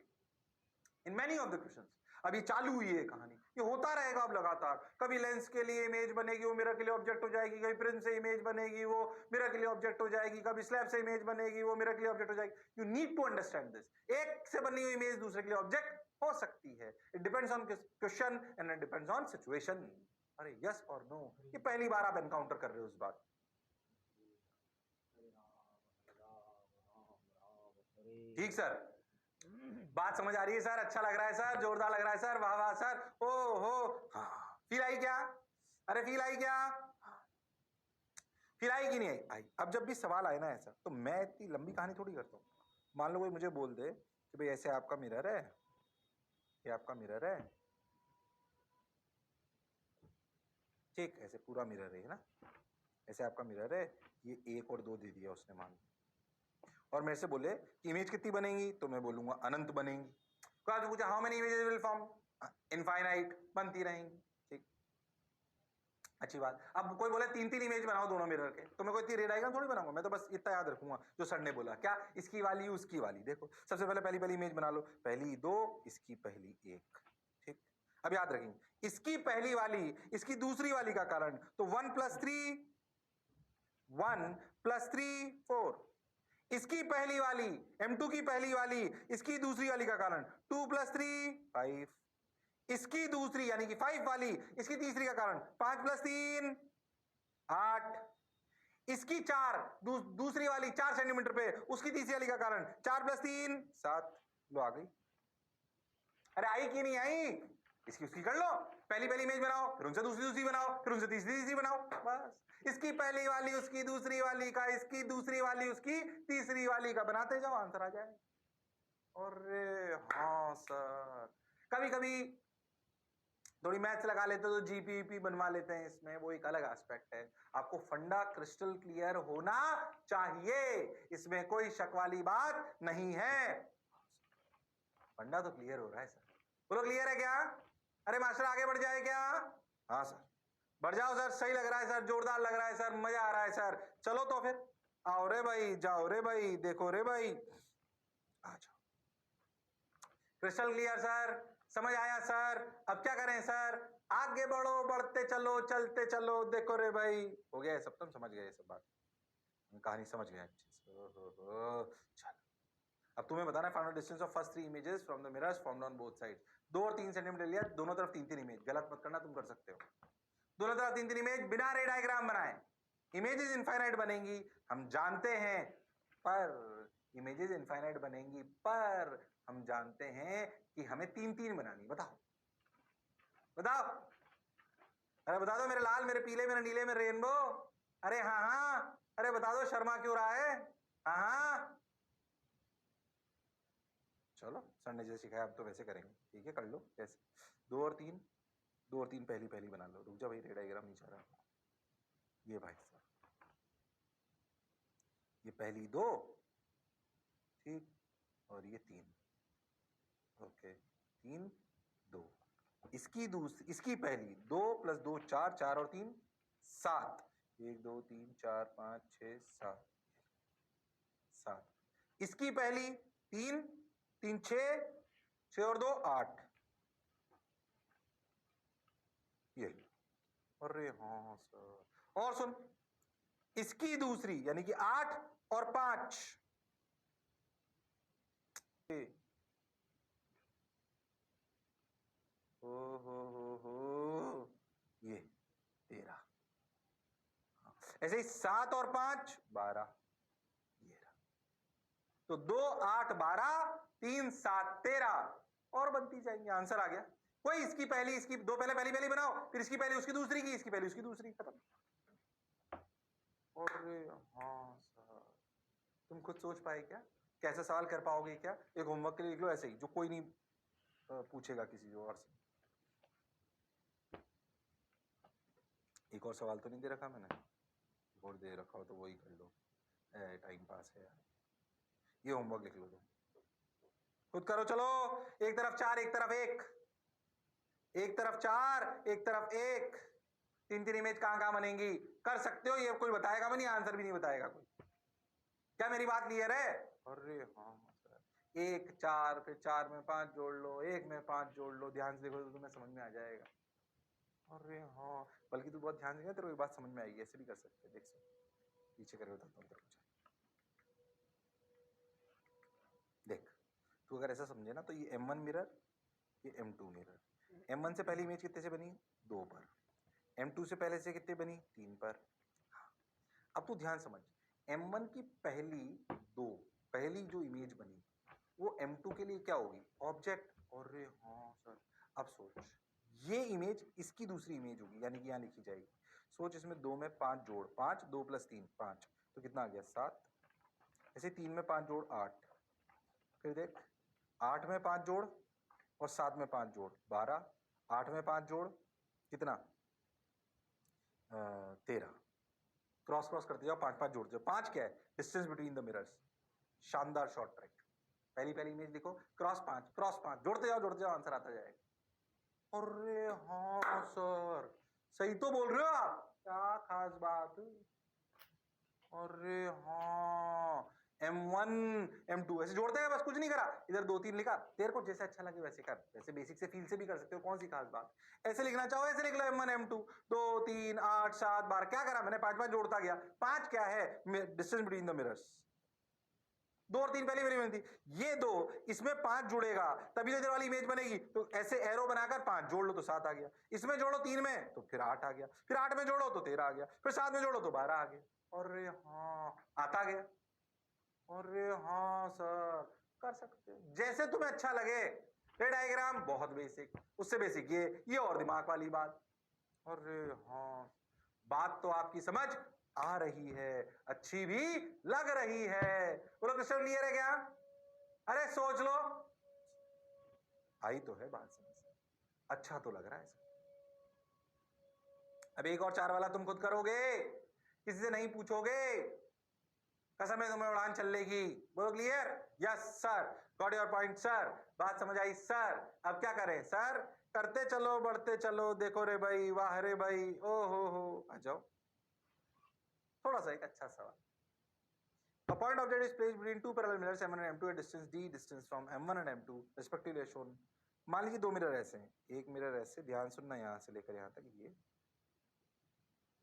in many of the questions. अभी चालू हुई है कहानी, ये होता रहेगा अब लगातार। कभी लेंस के लिए इमेज बनेगी, वो मिरर के लिए ऑब्जेक्ट हो जाएगी। कभी प्रिज्म से इमेज बनेगी, वो मिरर के लिए ऑब्जेक्ट हो जाएगी। कभी स्लैब से इमेज बनेगी, वो मिरर के लिए ऑब्जेक्ट हो जाएगी। You need to understand this. एक से बनी हुई इमेज दूसरे के लिए ऑब्जेक्ट हो सकती है। It depends on question and it depends on situation. अरे यस और नो, ये पहली बार आप एनकाउंटर कर रहे हो इस बात। ठीक सर, बात समझ आ रही है सर? अच्छा लग रहा है सर, जोरदार लग रहा है सर, वाह वाह सर, ओ हो, हाँ फील आई क्या? अरे फील आई क्या? फील आई कि नहीं आई? आई। अब जब भी सवाल आए ना ऐसा, तो मैं इतनी लंबी कहानी थोड़ी करता हूँ। मान लो कोई मुझे बोल दे कि भाई ऐसे आपका मिरर है, ये आपका मिरर है, ठीक, ऐसे पूरा मिरर है ना, ऐसे आपका मिरर है, ये 1 और 2 दे दिया उसने मान, और मेरे से बोले कि इमेज कितनी बनेंगी, तो मैं बोलूंगा अनंत बनेंगी। तो पूछा how many images will form? Infinite, बनती रहेंगी। ठीक, अच्छी बात। अब कोई बोले तीन तीन इमेज बनाओ दोनों मिरर के, तो मैं कोई रे डायग्राम थोड़ी बनाऊंगा, मैं तो बस इतना याद रखूंगा जो सर ने बोला। क्या? इसकी वाली उसकी वाली। देखो सबसे पहले पहली पहली इमेज बना लो, पहली दो, इसकी पहली एक। ठीक, अब याद रखेंगे इसकी पहली वाली इसकी दूसरी वाली का कारण, तो 1 + 3 4। इसकी पहली वाली M2 की पहली वाली इसकी दूसरी वाली का कारण 2 + 3 5। इसकी दूसरी यानी कि 5 वाली इसकी तीसरी का कारण 5 + 3 8। इसकी दूसरी वाली 4 सेंटीमीटर पे उसकी तीसरी वाली का कारण 4 + 3 7। लो आ गई। अरे आई कि नहीं आई? इसकी उसकी कर लो, पहली पहली इमेज बनाओ, फिर उनसे दूसरी दूसरी बनाओ, फिर उनसे तीसरी तीसरी बनाओ, बस। इसकी पहली वाली उसकी दूसरी वाली का, इसकी दूसरी वाली उसकी तीसरी वाली का, बनाते जाओ, आंसर आ जाए। अरे हाँ सर, कभी कभी थोड़ी मैथ्स लगा लेते तो जीपीपी बनवा लेते हैं इसमें, वो एक अलग एस्पेक्ट है। आपको फंडा क्रिस्टल क्लियर होना चाहिए, इसमें कोई शक वाली बात नहीं है। फंडा तो क्लियर हो रहा है सर, बोलो क्लियर है क्या? अरे मास्टर आगे बढ़ जाए क्या? हाँ सर बढ़ जाओ सर, सही लग रहा है सर, जोरदार लग रहा है सर, मजा आ रहा है सर। चलो तो फिर आओ रे भाई, जाओ रे भाई, देखो रे भाई, आ जाओ। क्रिस्टल क्लियर सर, समझ आया सर, अब क्या करें सर? आगे बढ़ो, बढ़ते चलो, चलते चलो, देखो रे भाई, हो गया सब, तुम समझ गए सब बात, कहानी समझ गए अच्छे से। चलो अब तुम्हें बताना है find distance of first 3 images from the mirrors formed on both sides. 2 और 3 सेंटीमीटर लिया, दोनों तरफ 3 3 इमेज, गलत मत करना, तुम कर सकते हो। दोनों तरफ 3 3 इमेज बिना रे डायग्राम बनाए, इमेजेस इनफाइनाइट बनेंगी हम जानते हैं, पर इमेजेस इनफाइनाइट बनेंगी, पर हम जानते हैं कि हमें 3 3 बनानी। बताओ बताओ, अरे बता दो मेरे लाल, मेरे पीले, मेरे नीले, मेरे रेनबो। अरे हाँ हाँ, अरे बता दो, शर्मा क्यों रहा है? हाँ हाँ, चलो सर ने जैसे सिखाया अब तो वैसे करेंगे। ठीक है कर लो कैसे, 2 और 3, 2 और 3 पहली पहली बना लो। रुक जा भाई, रे डायग्राम नहीं चाह रहा। ये भाई साहब, ये पहली 2, ठीक, और ये 3, ओके 3 2। इसकी पहली 2 + 2 4, 4 और 3 7, 1 2 3 4 5 6 7 7। इसकी पहली 3 3 6, 6 और 2 8, ये। अरे हाँ सर, और सुन, इसकी दूसरी यानी कि 8 और 5, हो ये 13। ऐसे ही 7 और 5 12, ये रहा। तो 2 8 12 3 7 13 और बनती जाएंगे, आंसर आ गया। कोई इसकी पहली इसकी 2 पहले पहली पहली बनाओ, फिर इसकी पहली उसकी दूसरी की, इसकी पहली उसकी दूसरी, खत्म। अरे हाँ सर, तुम खुद सोच पाए क्या? कैसे सवाल कर पाओगे क्या? एक होमवर्क के लिए लिख लो ऐसे ही, जो कोई नहीं पूछेगा किसी और से। एक और सवाल तो नहीं दे रखा मैंने? और दे रखा हो तो वही कर लो, टाइम पास है यार। ये होमवर्क लिख लो तुम, खुद करो। चलो, एक तरफ 4 एक तरफ 1, एक तरफ 4 एक तरफ 1, 3 3 इमेज कहां कहां बनेंगी? कर सकते हो, ये कोई बताएगा भी नहीं, आंसर भी नहीं बताएगा कोई। क्या मेरी बात क्लियर है? अरे हाँ सर, 1 4, फिर 4 में 5 जोड़ लो, 1 में 5 जोड़ लो, ध्यान से देखो तो तुम्हें समझ में आ जाएगा। अरे हाँ, बल्कि तू बहुत ध्यान देगा, तेरे को बात समझ में आएगी। ऐसे भी कर सकते हैं, देख सकते, पीछे करके बताता हूँ तेरे को। देख, तू अगर ऐसा समझे ना, तो ये M1 मिरर, ये M2 मिरर। M1 से पहली इमेज कितने से बनी? 2 पर। M2 से पहले से कितने बनी? 3 पर। अब तू ध्यान समझ, M1 की पहली 2, पहली जो इमेज बनी वो M2 के लिए क्या होगी? ऑब्जेक्ट। अरे हाँ सर, अब सोच, ये इमेज इसकी दूसरी इमेज होगी, यानी कि यहां लिखी जाएगी। सोच, इसमें 2 में 5 जोड़, 5 2 + 3 5, तो कितना आ गया? 7। ऐसे 3 में 5 जोड़ 8, फिर देख 8 में 5 जोड़ और 7 में 5 जोड़ 12, 8 में 5 जोड़ कितना? 13। क्रॉस क्रॉस करते जाओ, 5 5 जोड़ते जाओ। 5 क्या है? Distance between the mirrors. शानदार शॉर्ट ट्रैक। पहली पहली इमेज लिखो, क्रॉस 5 जोड़ते जाओ, आंसर आता जाएगा। अरे हाँ सर, सही तो बोल रहे हो आप, क्या खास बात। अरे हाँ, M1 M2 ऐसे जोड़ते हैं, बस कुछ नहीं करा, इधर 2 3 लिखा, तेरे को जैसे अच्छा लगे वैसे कर, वैसे बेसिक से फील से भी कर सकते हो, कौन सी खास बात। ऐसे लिखना चाहो ऐसे लिख लो, M1 M2 2 3 8 7 12, क्या करा मैंने, 5 5 जोड़ता गया। 5 क्या है, डिस्टेंस बिटवीन द मिरर्स, 2 और 3 पहली वाली बनी थी, ये 2, इसमें 5 जुड़ेगा तभी तो इधर वाली इमेज बनेगी, तो ऐसे एरो बनाकर 5 जोड़ लो तो 7 आ गया, इसमें जोड़ो 3 में तो फिर 8 आ गया, फिर 8 में जोड़ो तो 13 आ गया, फिर 7 में जोड़ो तो 12 आ गया। अरे हाँ, आता गया। अरे हाँ सर, कर सकते हो जैसे तुम्हें अच्छा लगे। ये डायग्राम बहुत बेसिक, उससे बेसिक ये और दिमाग वाली बात। अरे हाँ, बात तो आपकी समझ आ रही है, अच्छी भी लग रही है। बोलो क्वेश्चन क्लियर है क्या? अरे सोच लो, आई तो है बात समझ, अच्छा तो लग रहा है सर। अब एक और 4 वाला तुम खुद करोगे, किसी से नहीं पूछोगे, कसम है तुम्हें उड़ान चल लेगी। बोलो clear? Yes sir, got your point sir, बात समझ आई सर। अब क्या करें सर? करते चलो बढ़ते चलो, देखो रे भाई, वाह रे भाई, ओ हो, आ जाओ। थोड़ा सा एक अच्छा सवाल। A point object is placed between two parallel mirrors M1 and M2 at distance d, distance from M1 and M2 respectively as shown। मान लीजिए 2 मिरर ऐसे हैं, एक मिरर ऐसे, ध्यान सुनना, यहां से लेकर यहां तक ये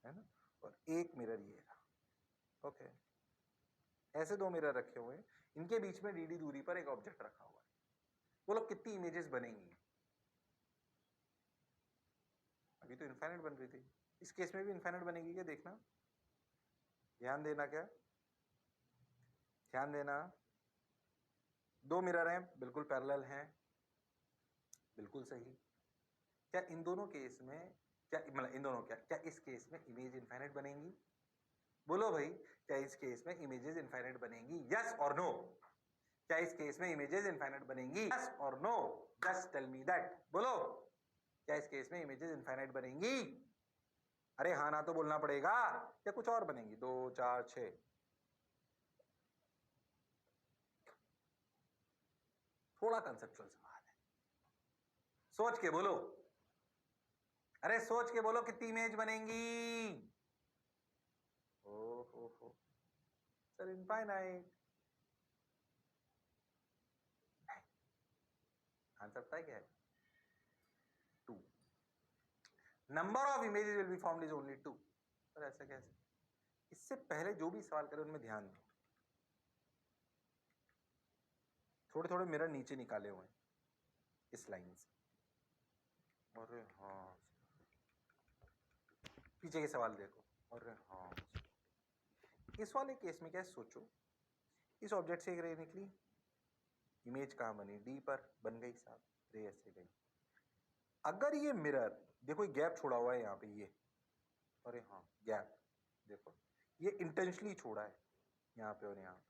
है ना, और एक मिरर ये रहा। ओके, ऐसे 2 मिरर रखे हुए हैं, इनके बीच में dd दूरी पर एक ऑब्जेक्ट रखा हुआ है। बोलो कितनी इमेजेस बनेंगी? अभी तो इनफाइनाइट बन रही थी, इस केस में भी इनफाइनाइट बनेगी क्या, देखना, ध्यान देना। क्या ध्यान देना? 2 मिरर हैं, बिल्कुल पैरेलल हैं, बिल्कुल सही। क्या इन दोनों केस में, क्या मतलब इन दोनों, क्या इस केस में इमेज इनफाइनाइट बनेंगी? बोलो भाई, क्या इस केस में इमेजेस इनफाइनाइट बनेंगी? यस और नो? क्या इस केस में इमेजेस इनफाइनाइट बनेंगी? यस और no? Just tell me that. बोलो, क्या इस केस में इमेजेस इनफाइनाइट बनेंगी? अरे हाँ ना तो बोलना पड़ेगा, या कुछ और बनेंगी? 2 4 6, थोड़ा कंसेप्चुअल सवाल है, सोच के बोलो। अरे सोच के बोलो, कितनी इमेज बनेंगी? हो सर, इनफाइनाइट। आंसर पता है क्या है? 2। Number of images will be formed is only 2। Sir ऐसा कैसे? इससे पहले जो भी सवाल करें उनमें ध्यान दो, थोड़े थोड़े मिरर नीचे निकाले हुए हैं इस लाइन से। अरे हाँ, पीछे के सवाल देखो। अरे हाँ, इस वाले केस में क्या है, सोचो, इस ऑब्जेक्ट से एक रे निकली, इमेज कहाँ बनी? डी पर बन गई साहब, रे ऐसे गई। अगर ये मिरर देखो, गैप छोड़ा हुआ है यहाँ पे ये, अरे हाँ गैप देखो, ये इंटेंशनली छोड़ा है यहाँ पे और यहाँ पे।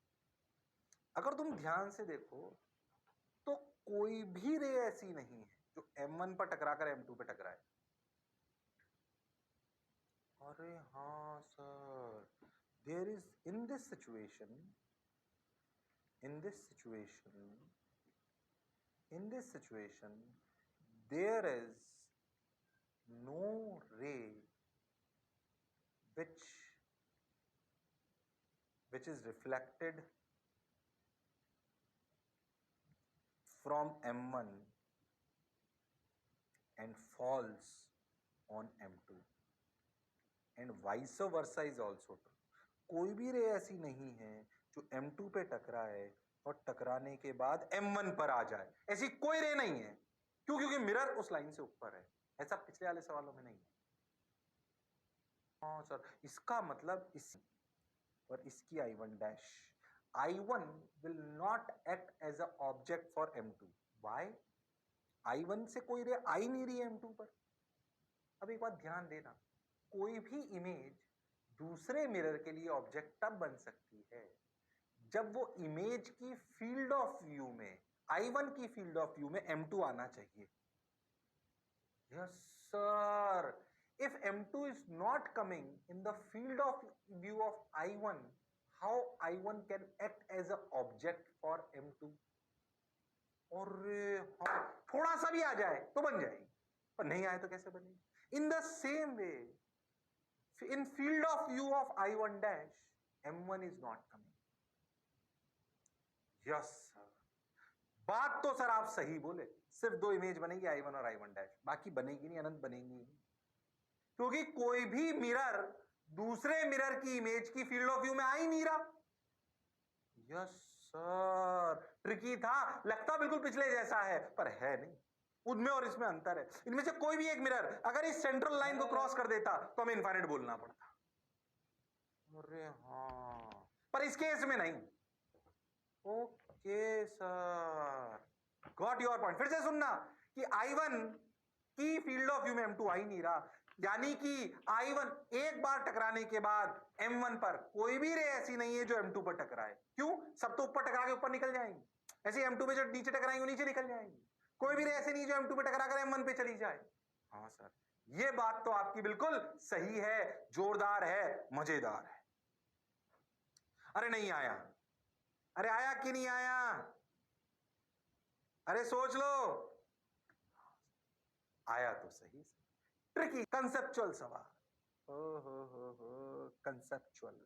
अगर तुम ध्यान से देखो तो कोई भी रे ऐसी नहीं है जो M1 पर टकराकर M2 पे टकराए। अरे हाँ sir, there is in this situation, in this situation there is no ray which is reflected from M1 and falls on M2 and vice versa is also true। कोई भी रे ऐसी नहीं है जो M2 पे टकराए और टकराने के बाद M1 पर आ जाए, ऐसी कोई रे नहीं है। क्यों? क्योंकि मिरर उस लाइन से ऊपर है। ऐसा पिछले वाले सवालों में नहीं है। हाँ सर, इसका मतलब इस और इसकी I1 dash, I1 will not act as a object for M2। Why? I1 से कोई रे आ ही नहीं रही है M2 पर। अब एक बात ध्यान देना, कोई भी इमेज दूसरे मिरर के लिए ऑब्जेक्ट तब बन सकती है जब वो इमेज की फील्ड ऑफ व्यू में, I1 की फील्ड ऑफ व्यू में M2 आना चाहिए। Yes sir, if M2 is not coming in the field of view of I1, how I1 can act as a object for M2? और हाँ, थोड़ा सा भी आ जाए तो बन जाएगी, पर नहीं आए तो कैसे बनेगी? In the same way, in field of view of I1 dash, M1 is not coming. Yes sir. बात तो सर आप सही बोले, सिर्फ दो इमेज बनेगी I1 और I1 डैश, बाकी बनेगी नहीं, अनंत बनेगी नहीं, क्योंकि कोई भी मिरर दूसरे मिरर की इमेज की फील्ड ऑफ व्यू में आ ही नहीं रहा। यस सर, ट्रिकी था, लगता बिल्कुल पिछले जैसा है पर है नहीं, उनमें और इसमें अंतर है। इनमें से कोई भी एक मिरर अगर इस सेंट्रल लाइन को क्रॉस कर देता तो हमें इनफाइनाइट बोलना पड़ता। अरे हाँ, पर इस केस में नहीं। Okay sir, got your point. फिर से सुनना कि I1 की फील्ड ऑफ व्यू में M2 आ ही नहीं रहा, यानी कि I1 एक बार टकराने के बाद M1 पर कोई भी रे ऐसी नहीं है जो M2 पर टकराए। क्यों? सब तो ऊपर टकरा के ऊपर निकल जाएंगे, ऐसे M2 पे जो नीचे टकराएंगे नीचे निकल जाएंगे। कोई भी रे ऐसी नहीं जो M2 पे टकरा कर M1 पे चली जाए। हाँ सर, ये बात तो आपकी बिल्कुल सही है, जोरदार है, मजेदार है। अरे नहीं आया, अरे आया कि नहीं आया, अरे सोच लो। आया तो सही। ट्रिकी कंसेप्चुअल सवाल। हो कंसेप्चुअल,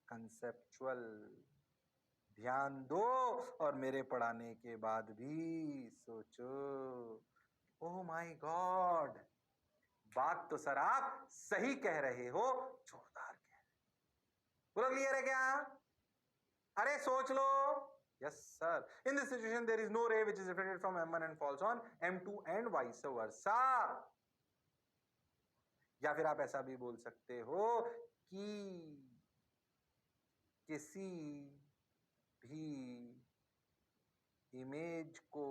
कंसेप्चुअल, ध्यान दो और मेरे पढ़ाने के बाद भी सोचो। ओह माय गॉड, बात तो सर आप सही कह रहे हो, जोरदार कह रहे हो। बोलो क्लियर है क्या? अरे सोच लो। Yes sir. In this situation there is no ray which is reflected from M1 and falls on M2 and vice versa. या फिर आप ऐसा भी बोल सकते हो कि किसी भी इमेज को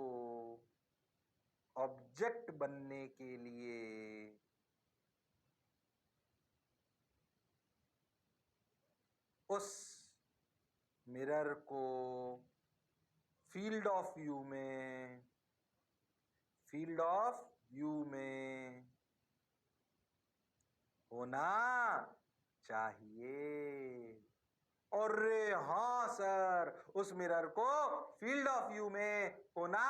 ऑब्जेक्ट बनने के लिए उस मिरर को फील्ड ऑफ व्यू में होना चाहिए। और हाँ सर, उस मिरर को फील्ड ऑफ व्यू में होना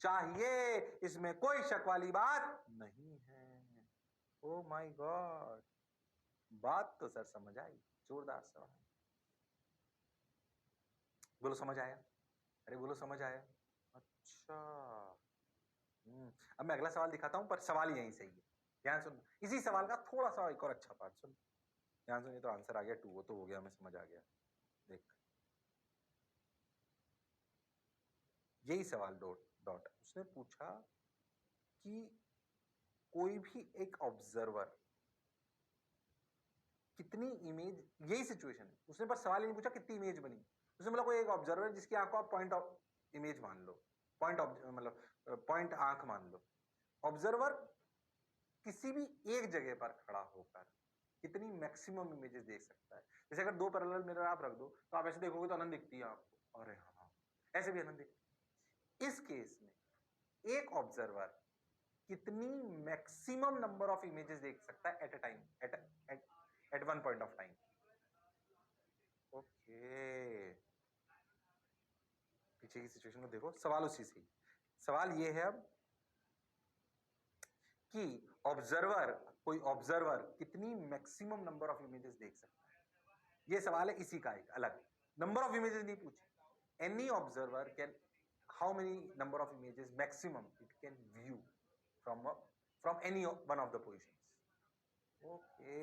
चाहिए, इसमें कोई शक वाली बात नहीं है। ओ माय गॉड, बात तो सर समझ आई, जोरदार सवाल। बोलो समझ आया, अरे बोलो समझ आया। अच्छा, अब मैं अगला सवाल दिखाता हूं, पर सवाल यहीं से ही है, ध्यान सुन। इसी सवाल का थोड़ा सा एक और अच्छा पार्ट सुन, ध्यान सुनिए। तो आंसर आ गया 2, वो तो हो गया, मैं समझ आ गया। देख, यही सवाल डॉट उसने पूछा कि कोई भी एक ऑब्जर्वर कितनी इमेज, यही सिचुएशन है, उसने पर सवाल ही नहीं पूछा कितनी इमेज बनी। उसने बोला कोई एक ऑब्जर्वर जिसकी आंख को आप पॉइंट ऑफ इमेज मान लो, पॉइंट मतलब पॉइंट आंख मान लो। ऑब्जर्वर किसी भी एक जगह पर खड़ा होकर कितनी मैक्सिमम इमेजेस देख सकता है। जैसे अगर 2 पैरेलल मिरर आप रख दो तो आप ऐसे देखोगे तो अनंत दिखती है आपको, अरे हाँ, ऐसे भी अनंत दिखती है। इस केस में एक ऑब्जर्वर कितनी मैक्सिमम नंबर ऑफ इमेजेस देख सकता है at a time, at one point of time. Okay, पीछे की सिचुएशन को देखो, सवाल उसी से। सवाल ये है अब कि कोई ऑब्जर्वर कितनी मैक्सिमम नंबर ऑफ इमेजेस देख सकता है। ये सवाल है इसी का, एक अलग नंबर ऑफ इमेजेस नहीं पूछे। Any observer can, how many number of images maximum it can view from any one of the positions. Okay,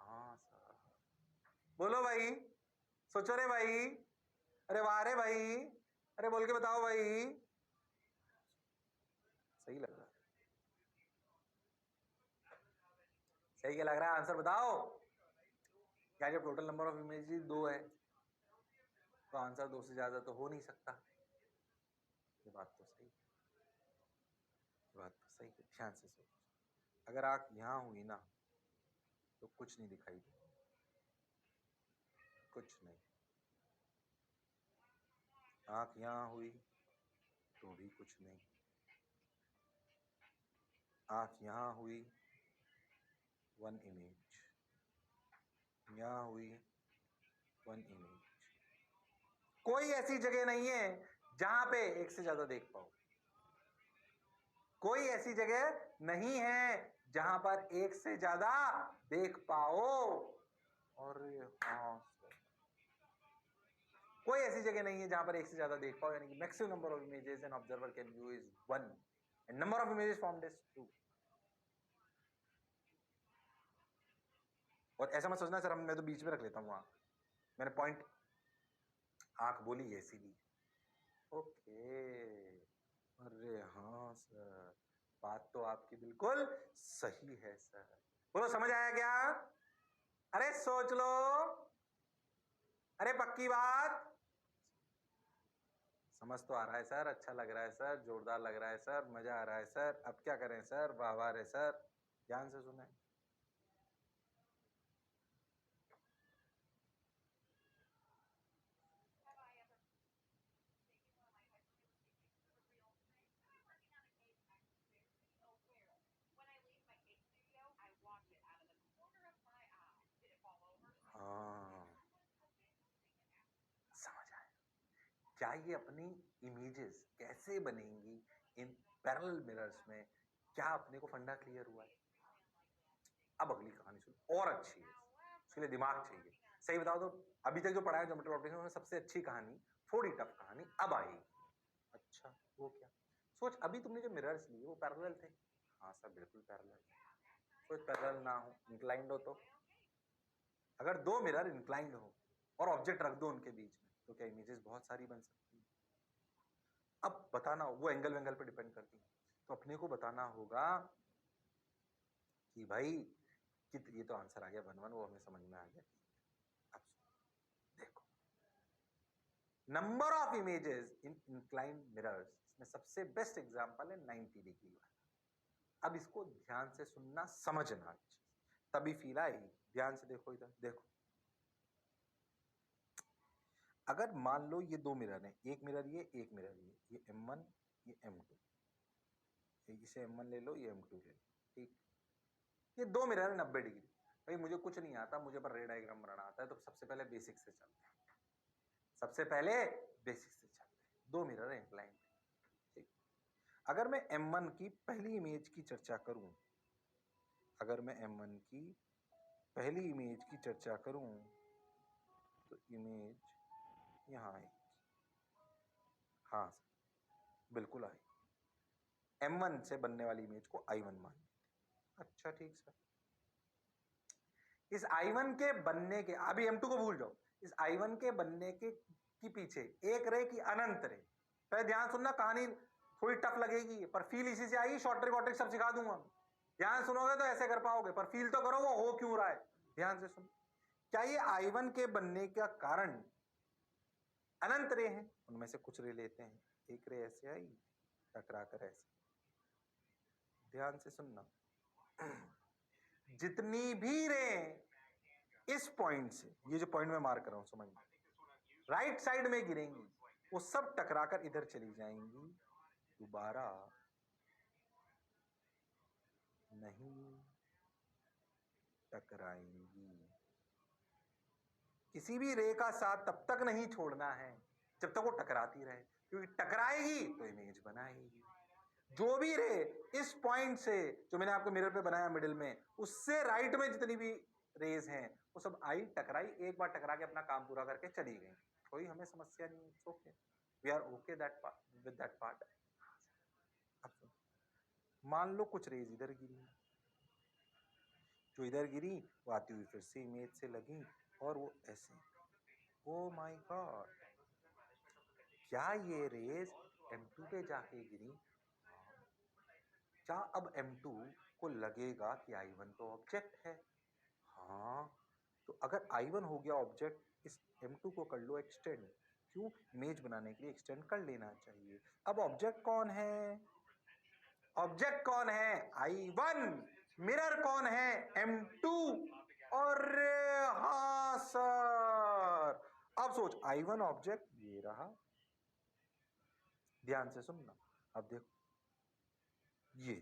हाँ सर, बोलो भाई, सोचो रे भाई, अरे वाह रे भाई, अरे बोल के बताओ भाई, सही लग रहा है? सही क्या लग रहा है? आंसर बताओ। क्या जब टोटल नंबर ऑफ इमेजेस 2 है तो आंसर 2 से ज्यादा तो हो नहीं सकता। ये बात तो सही, ये बात तो सही है। ध्यान से सोचो, अगर आंख यहां हुई ना तो कुछ नहीं दिखाई दे, कुछ नहीं। आंख यहां हुई तो भी कुछ नहीं, आंख यहां हुई 1 इमेज, यहां हुई 1 इमेज। कोई ऐसी जगह नहीं है जहां पे एक से ज्यादा देख पाओ। कोई ऐसी जगह नहीं है जहां पर एक से ज्यादा देख पाओ। और हाँ, कोई ऐसी जगह नहीं है जहां पर एक से ज्यादा देख पाओ, यानी कि maximum number of images an observer can view is 1 and number of images formed is 2। और ऐसा मत सोचना सर मैं तो बीच में रख लेता हूँ वहां, मैंने पॉइंट आंख बोली है इसीलिए। ओके, अरे हाँ सर, बात तो आपकी बिल्कुल सही है सर। बोलो समझ आया क्या? अरे सोच लो, अरे पक्की बात। समझ तो आ रहा है सर, अच्छा लग रहा है सर, जोरदार लग रहा है सर, मजा आ रहा है सर। अब क्या करें सर? वाह वाह रे सर, ध्यान से सुने। हाँ, समझ आया। क्या ये अपनी इमेजेस कैसे बनेंगी इन पैरेलल मिरर्स में, क्या अपने को फंडा क्लियर हुआ है? अब अगली कहानी सुन, और अच्छी है, उसके लिए दिमाग चाहिए। सही बताओ तो अभी तक जो पढ़ा है ज्योमेट्री ऑपरेशन में सबसे अच्छी कहानी, थोड़ी टफ कहानी अब आएगी। अच्छा, वो क्या? सोच, अभी तुमने जो मिरर्स लिए वो पैरेलल थे। हाँ सर, बिल्कुल पैरेलल। सोच पैरेलल ना हो, इंक्लाइंड हो, तो अगर दो मिरर इंक्लाइंड हो और ऑब्जेक्ट रख दो उनके बीच में, तो क्या इमेजेस बहुत सारी बन सकती है? अब बताना, वो एंगल वेंगल पे डिपेंड करती है। तो अपने को बताना होगा कि भाई ये तो आंसर आ गया 1 1, वो हमें समझ में आ गया। अब देखो, number of images in inclined mirrors, इसमें सबसे बेस्ट एग्जांपल है 90 डिग्री वाला। अब इसको ध्यान से सुनना, समझना, तभी फील आएगी। ध्यान से देखो, इधर देखो। अगर मान लो ये दो मिरर हैं, एक मिरर एक मिरर ये M1 ये M2, इसे M1 ले लो, ये M2 ले लो, ठीक। ये दो मिरर है 90 डिग्री। भाई मुझे कुछ नहीं आता, मुझे पर रे डायग्राम बनाना आता है, तो सबसे पहले बेसिक से चलते हैं। सबसे पहले बेसिक से चलते हैं। दो मिरर है इंक्लाइंड, ठीक। अगर मैं M1 की पहली इमेज की चर्चा करूं, अगर मैं M1 की पहली इमेज की चर्चा करूं, तो इमेज यहां आएगी। हाँ सर, बिल्कुल आई। M1 से बनने वाली इमेज को I1 मान। अच्छा ठीक सर। इस I1 के बनने के, अभी M2 को भूल जाओ, इस I1 के बनने के की पीछे एक रे की अनंत रे। पहले ध्यान सुनना, कहानी थोड़ी टफ लगेगी पर फील इसी से आएगी। शॉर्ट ट्रिक वॉट ट्रिक सब सिखा दूंगा। ध्यान सुनोगे तो ऐसे कर पाओगे, पर फील तो करो वो हो क्यों रहा है। ध्यान से सुनो, क्या ये I1 के बनने का कारण अनंत रे हैं? उनमें से कुछ रे लेते हैं, एक रे ऐसे आई टकरा कर ऐसे। ध्यान से सुनना, जितनी भी रे इस पॉइंट से, ये जो पॉइंट मैं मार्क कर रहा हूं, समझ में, राइट साइड में गिरेंगी, वो सब टकराकर इधर चली जाएंगी, दोबारा नहीं टकराएंगी। किसी भी रे का साथ तब तक नहीं छोड़ना है जब तक वो टकराती रहे, क्योंकि टकराएगी तो इमेज बनाएगी। जो भी रे इस पॉइंट से, जो मैंने आपको मिरर पे बनाया मिडिल में, उससे राइट में जितनी भी रेज हैं वो सब आई, टकराई, एक बार टकरा के अपना काम पूरा करके चली गई। कोई हमें समस्या नहीं, okay, we are okay that part, with that part. अब मान लो कुछ रेज इधर गिरी, जो इधर गिरी वो आती हुई फिर से इमेज से लगी और वो ऐसे। ओ माय गॉड, क्या ये रेज M2 पे जाके गिरी? क्या अब M2 को लगेगा कि I1 तो ऑब्जेक्ट है? हाँ, तो अगर I1 हो गया ऑब्जेक्ट, इस M2 को कर लो एक्सटेंड। क्यों? इमेज बनाने के लिए एक्सटेंड कर लेना चाहिए। अब ऑब्जेक्ट कौन है? ऑब्जेक्ट कौन है? I1। मिरर कौन है? M2। और हाँ सर, अब सोच, I1 ऑब्जेक्ट ये रहा, ध्यान से सुनना। अब देखो, ये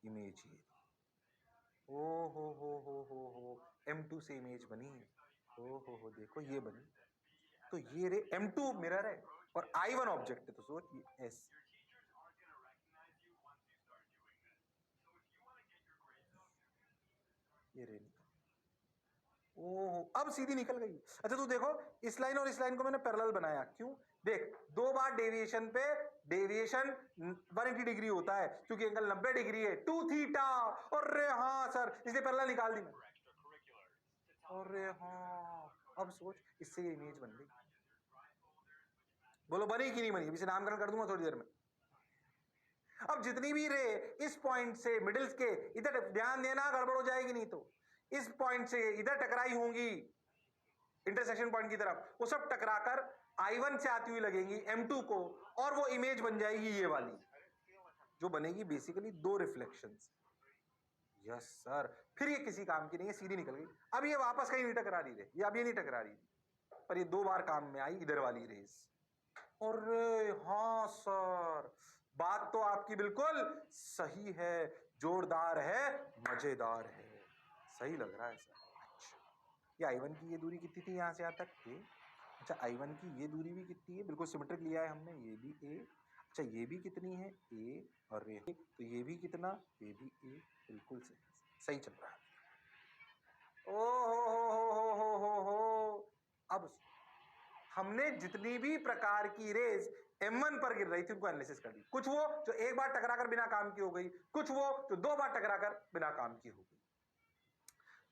इमेज ये, ओ हो, M2 से इमेज बनी है। ओ हो, देखो ये बनी। तो ये रे M2 मिरर है और I1 ऑब्जेक्ट है, तो सोच ये ऐसे। ये रे निकल, ओह अब सीधी निकल गई। अच्छा तू देखो, इस लाइन और इस लाइन को मैंने पैरेलल बनाया, क्यों? देख, दो बार डेविएशन पे डेविएशन 180 डिग्री होता है, क्योंकि एंगल 90 डिग्री है, 2 थीटा। अरे हाँ सर, इसलिए पैरेलल निकाल दी मैंने। अरे हाँ, अब सोच, इससे ये इमेज बन गई। बोलो बनी कि नहीं बनी? अभी से नामकरण कर दूंगा थोड़ी देर में। अब जितनी भी रे इस पॉइंट से मिडिल के इधर, ध्यान देना गड़बड़ हो जाएगी नहीं तो, इस पॉइंट से इधर टकराई होंगी इंटरसेक्शन पॉइंट की तरफ, वो सब टकराकर I1 से आती हुई लगेंगी M2 को, और वो इमेज बन जाएगी ये वाली, जो बनेगी बेसिकली दो रिफ्लेक्शंस। यस सर, फिर ये किसी काम की नहीं है, सीधी निकल गई। अब ये वापस कहीं नहीं टकरा रही, ये अब ये नहीं टकरा रही, पर ये दो बार काम में आई इधर वाली रेस। अरे हाँ सर, बात तो आपकी बिल्कुल सही है, जोरदार है, मजेदार है, सही लग रहा है सर। अच्छा, ये I1 की ये दूरी कितनी थी यहाँ से यहाँ तक? ए। अच्छा, I1 की ये दूरी भी कितनी है? बिल्कुल सिमेट्रिक लिया है हमने, ये भी ए। अच्छा, ये भी कितनी है? ए, और ये तो ये भी कितना? ये भी ए। बिल्कुल सही, सही चल रहा है। ओ हो। अब हमने जितनी भी प्रकार की रेस M1 पर गिर रही थी उनको एनालिसिस कर दी। कुछ वो जो एक बार टकराकर बिना काम की हो गई, कुछ वो जो दो बार टकराकर बिना काम की हो गई।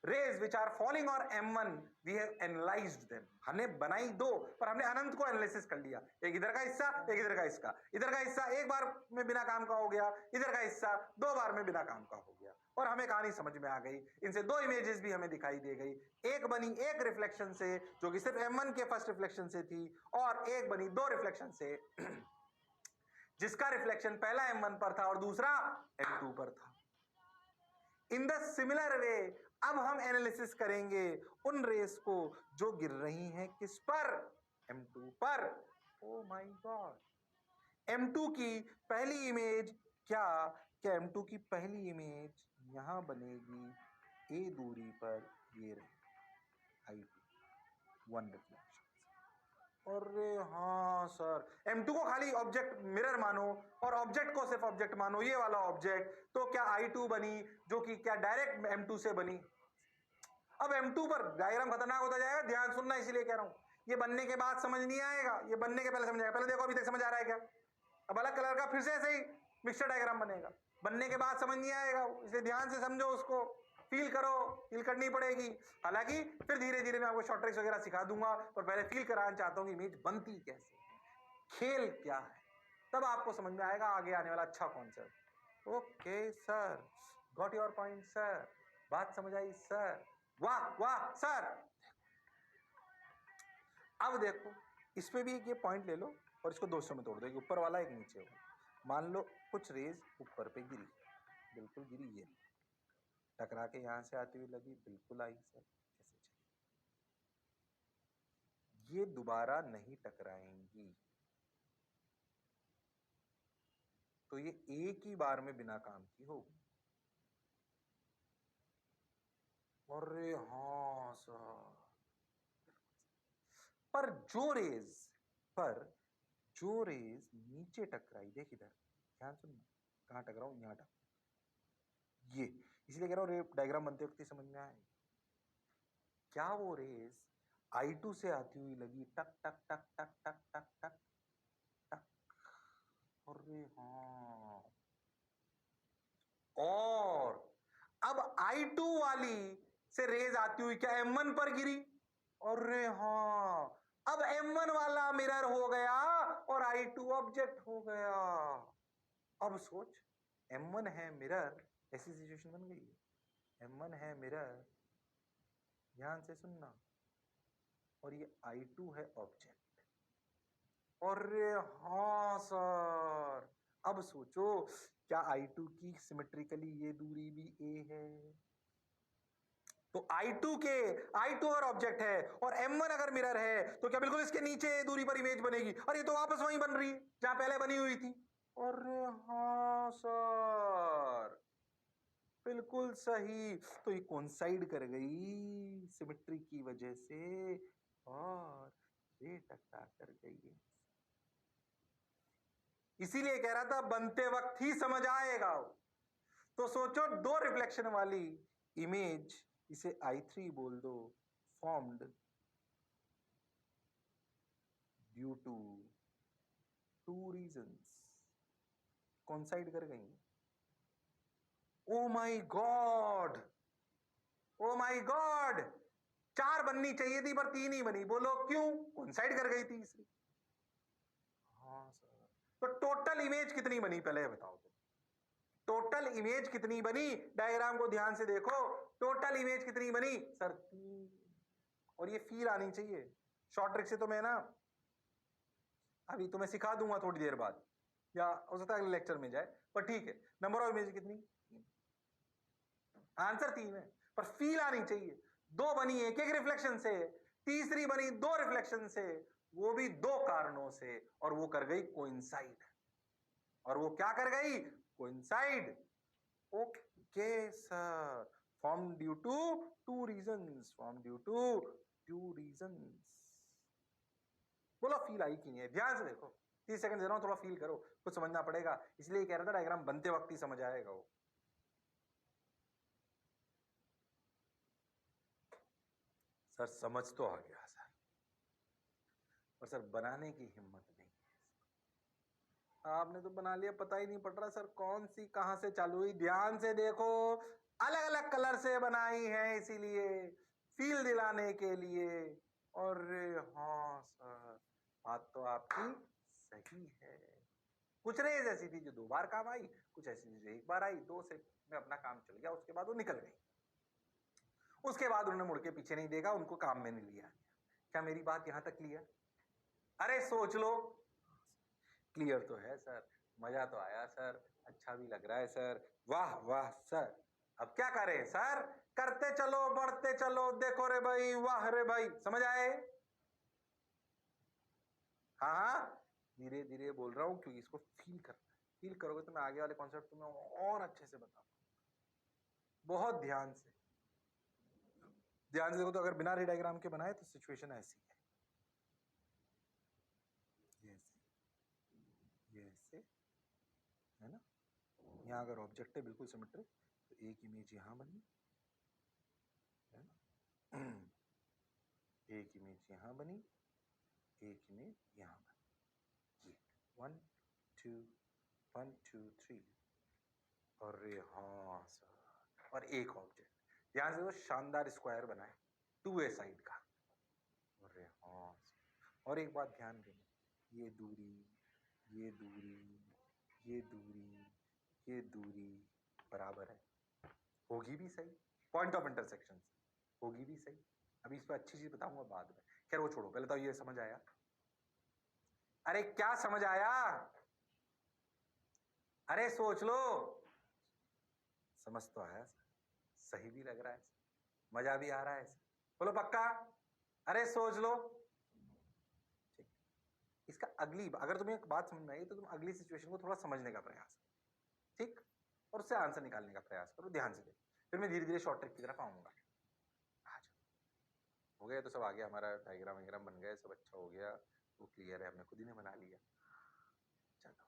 Rays which are falling on M1 we have analyzed them। हमने बनाई दो, पर हमने अनंत को एनालिसिस कर लिया। एक इधर का हिस्सा, एक इधर का हिस्सा। इधर का हिस्सा एक बार में बिना काम का हो गया, इधर का हिस्सा दो बार में बिना काम का हो गया, और हमें कहानी समझ में आ गई। इनसे दो इमेजेस भी हमें दिखाई दे गई, एक बनी एक रिफ्लेक्शन से जो कि सिर्फ M1 के फर्स्ट रिफ्लेक्शन से थी, और एक बनी दो रिफ्लेक्शन से जिसका रिफ्लेक्शन पहला M1 पर था और दूसरा M2 पर था। इन द सिमिलर वे अब हम एनालिसिस करेंगे उन रेस को जो गिर रही हैं किस पर? M2 पर। ओ माय गॉड, M2 की पहली इमेज क्या M2 की पहली इमेज यहां बनेगी A दूरी पर, ये रहे I2 वन रिफ्लेक्शन। अरे हाँ सर, M2 को खाली ऑब्जेक्ट मिरर मानो और ऑब्जेक्ट को सिर्फ ऑब्जेक्ट मानो, ये वाला ऑब्जेक्ट, तो क्या I2 बनी जो कि क्या डायरेक्ट M2 से बनी। अब M2 पर डायग्राम खतरनाक होता जाएगा, ध्यान सुनना, इसीलिए कह रहा हूं, ये बनने के बाद समझ नहीं आएगा, ये बनने के पहले समझ आएगा। पहले देखो अभी तक समझ आ रहा है क्या? अब अलग कलर का फिर से ऐसे ही मिक्सचर डायग्राम बनेगा, बनने के बाद समझ नहीं आएगा, इसलिए ध्यान से समझो, उसको फील करो, फील करनी पड़ेगी। हालांकि फिर धीरे धीरे मैं आपको शॉर्ट ट्रिक्स वगैरह सिखा दूंगा, पर पहले फील कराना चाहता हूं कि इमेज बनती कैसे है, खेल क्या है, तब आपको समझ में आएगा आगे आने वाला अच्छा concept. Okay sir, got your point sir, बात समझ आई सर, वाह वाह सर। अब देखो, इस पे भी एक ये पॉइंट ले लो और इसको दो हिस्सों में तोड़ दो, एक ऊपर वाला एक नीचे वाला। मान लो कुछ रेज ऊपर पे गिरी, बिल्कुल गिरी, ये टकरा के यहां से आती हुई लगी, बिल्कुल आई सर, ऐसे चली, ये दोबारा नहीं टकराएंगी, तो ये एक ही बार में बिना काम की होगी। अरे हाँ सर, पर जो रेज नीचे टकराई, देख इधर ध्यान सुनना, कहां टकराऊ, यहां टकराऊ, ये इसलिए कह रहा हूं डायग्राम बनते वक्त ही समझ में आए। क्या वो रेज I2 से आती हुई लगी, टक टक टक टक टक टक टक टक, अरे हाँ, और अब I2 वाली से रेज आती हुई क्या M1 पर गिरी, अरे हाँ, अब M1 वाला मिरर हो गया और I2 ऑब्जेक्ट हो गया। अब सोच, M1 है मिरर, ऐसी सिचुएशन बन गई है, M1 है मिरर, ध्यान से सुनना, और ये I2 है ऑब्जेक्ट। अरे हाँ सर, अब सोचो, क्या I2 की सिमेट्रिकली ये दूरी भी A है? तो I2 और ऑब्जेक्ट है, और M1 अगर मिरर है तो क्या बिल्कुल इसके नीचे दूरी पर इमेज बनेगी, और ये तो वापस वहीं बन रही है जहां पहले बनी हुई थी। अरे हाँ सर, बिल्कुल सही, तो ये कोइंसाइड कर गई सिमेट्री की वजह से, और ये टकरा कर गई है। इसीलिए कह रहा था बनते वक्त ही समझ आएगा। तो सोचो, दो रिफ्लेक्शन वाली इमेज इसे I3 बोल दो, formed due to two reasons. Coincide कर गई। Oh my god, oh my god, 4 बननी चाहिए थी पर 3 ही बनी। बोलो क्यों? कोइंसाइड कर गई तीसरी। हाँ सर, तो टोटल इमेज कितनी बनी पहले बताओ तुम। टोटल इमेज कितनी बनी? डायग्राम को ध्यान से देखो, टोटल इमेज कितनी बनी सर? 3। और ये फील आनी चाहिए। शॉर्ट ट्रिक से तो मैं ना अभी तुम्हें सिखा दूंगा थोड़ी देर बाद, या हो सकता है अगले लेक्चर में जाए, पर ठीक है। नंबर ऑफ इमेज कितनी? आंसर 3 है, पर फील आनी चाहिए। 2 बनी एक एक रिफ्लेक्शन से, तीसरी बनी 2 रिफ्लेक्शन से, वो भी 2 कारणों से, और वो कर गई कोइंसाइड। और वो क्या कर गई? Coincide. Okay sir, form due to two reasons, form due to two reasons. बोलो फील आई कि नहीं है? ध्यान से देखो, 30 सेकंड दे रहा हूं, थोड़ा फील करो, कुछ समझना पड़ेगा, इसलिए कह रहा था डायग्राम बनते वक्त ही समझ आएगा वो। सर समझ तो आ गया सर, पर सर बनाने की हिम्मत नहीं है। आपने तो बना लिया, पता ही नहीं पड़ रहा सर कौन सी कहां से चालू हुई। ध्यान से देखो, अलग अलग कलर से बनाई है, इसीलिए फील दिलाने के लिए। और हाँ सर, बात तो आपकी सही है। कुछ रेज ऐसी थी जो 2 बार काम आई, कुछ ऐसी थी जो 1 बार आई। 2 से में अपना काम चल गया, उसके बाद वो निकल गई। उसके बाद उन्होंने मुड़ के पीछे नहीं देखा, उनको काम में नहीं लिया। क्या मेरी बात यहां तक क्लियर? अरे सोच लो। क्लियर तो है सर, मजा तो आया सर, अच्छा भी लग रहा है सर, वाह वाह सर। अब क्या करें सर? करते चलो, बढ़ते चलो, देखो रे भाई, वाह रे भाई, समझ आए? हाँ हाँ, धीरे धीरे बोल रहा हूं क्योंकि इसको फील करना है। फील करोगे तो मैं आगे वाले कॉन्सेप्ट तुम्हें और अच्छे से बताऊंगा। बहुत ध्यान से, ध्यान से देखो। तो अगर बिना रे डायग्राम के बनाए तो सिचुएशन ऐसी है, ये ऐसे, ये ऐसे है ना। यहाँ अगर ऑब्जेक्ट है बिल्कुल सिमेट्रिक, तो एक इमेज यहाँ बनी है ना, एक इमेज यहाँ बनी, एक इमेज यहाँ बनी, ये 1 2 1 2 3। और हाँ सर, और एक ऑब्जेक्ट ध्यान से वो शानदार स्क्वायर बनाए 2a साइड का। और हाँ सर, और एक बात ध्यान देना, ये दूरी, ये दूरी, ये दूरी, ये दूरी बराबर है, होगी भी सही, पॉइंट ऑफ इंटरसेक्शन होगी भी सही। अभी इस पर अच्छी चीज बताऊंगा बाद में। खैर वो छोड़ो, पहले तो ये समझ आया। अरे क्या समझ आया? अरे सोच लो। समझ तो आया, सही भी लग रहा है, मजा भी आ रहा है। बोलो पक्का? अरे सोच लो। ठीक, इसका अगली अगर तुम्हें एक बात समझ में आई तो तुम अगली सिचुएशन को थोड़ा समझने का प्रयास करो, ठीक, और उससे आंसर निकालने का प्रयास करो। ध्यान से देखो, फिर मैं धीरे धीरे शॉर्ट ट्रिक की तरफ आऊंगा। हो गया तो सब आ गया, हमारा डायग्राम वायग्राम बन गया, सब अच्छा हो गया, वो क्लियर है, हमने खुद ही ने बना लिया। चलो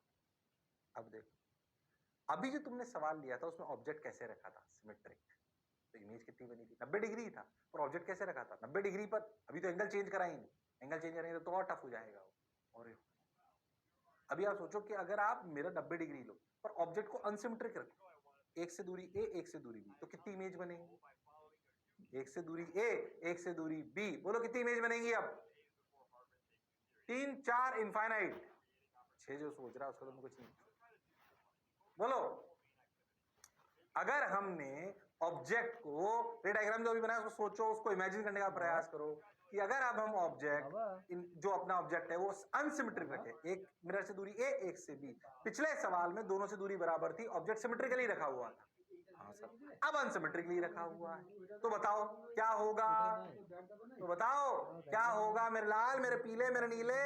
अब देखो, अभी जो तुमने सवाल लिया था उसमें ऑब्जेक्ट कैसे रखा था? सिमेट्रिक। तो इमेज कितनी बनी थी? 90 डिग्री था, पर ऑब्जेक्ट कैसे रखा था? 90 डिग्री पर। अभी तो एंगल चेंज करा ही नहीं, एंगल चेंज करेंगे तो और टफ हो जाएगा वो। और अभी आप सोचो कि अगर आप मेरा 90 डिग्री लो पर ऑब्जेक्ट को अनसिमेट्रिक रखो, एक से दूरी ए, एक से दूरी बी, तो कितनी इमेज बनेगी? एक से दूरी ए, एक से दूरी बी, बोलो कितनी इमेज बनेगी? अब 3 4 इनफाइनाइट। 6 जो सोच रहा है उसका तो कुछ नहीं। बोलो, अगर हमने ऑब्जेक्ट को, रे डायग्राम जो अभी बनाया उसको सोचो, उसको इमेजिन करने का प्रयास करो कि अगर अब हम ऑब्जेक्ट जो अपना ऑब्जेक्ट है वो अनसिमेट्रिक रखे, एक मिरर से दूरी ए, एक से बी। पिछले सवाल में दोनों से दूरी बराबर थी, ऑब्जेक्ट सिमेट्रिकली रखा हुआ था। हाँ सर, अब अनसिमेट्रिकली रखा हुआ है, तो बताओ क्या होगा? तो बताओ क्या होगा मेरे लाल, मेरे पीले, मेरे नीले,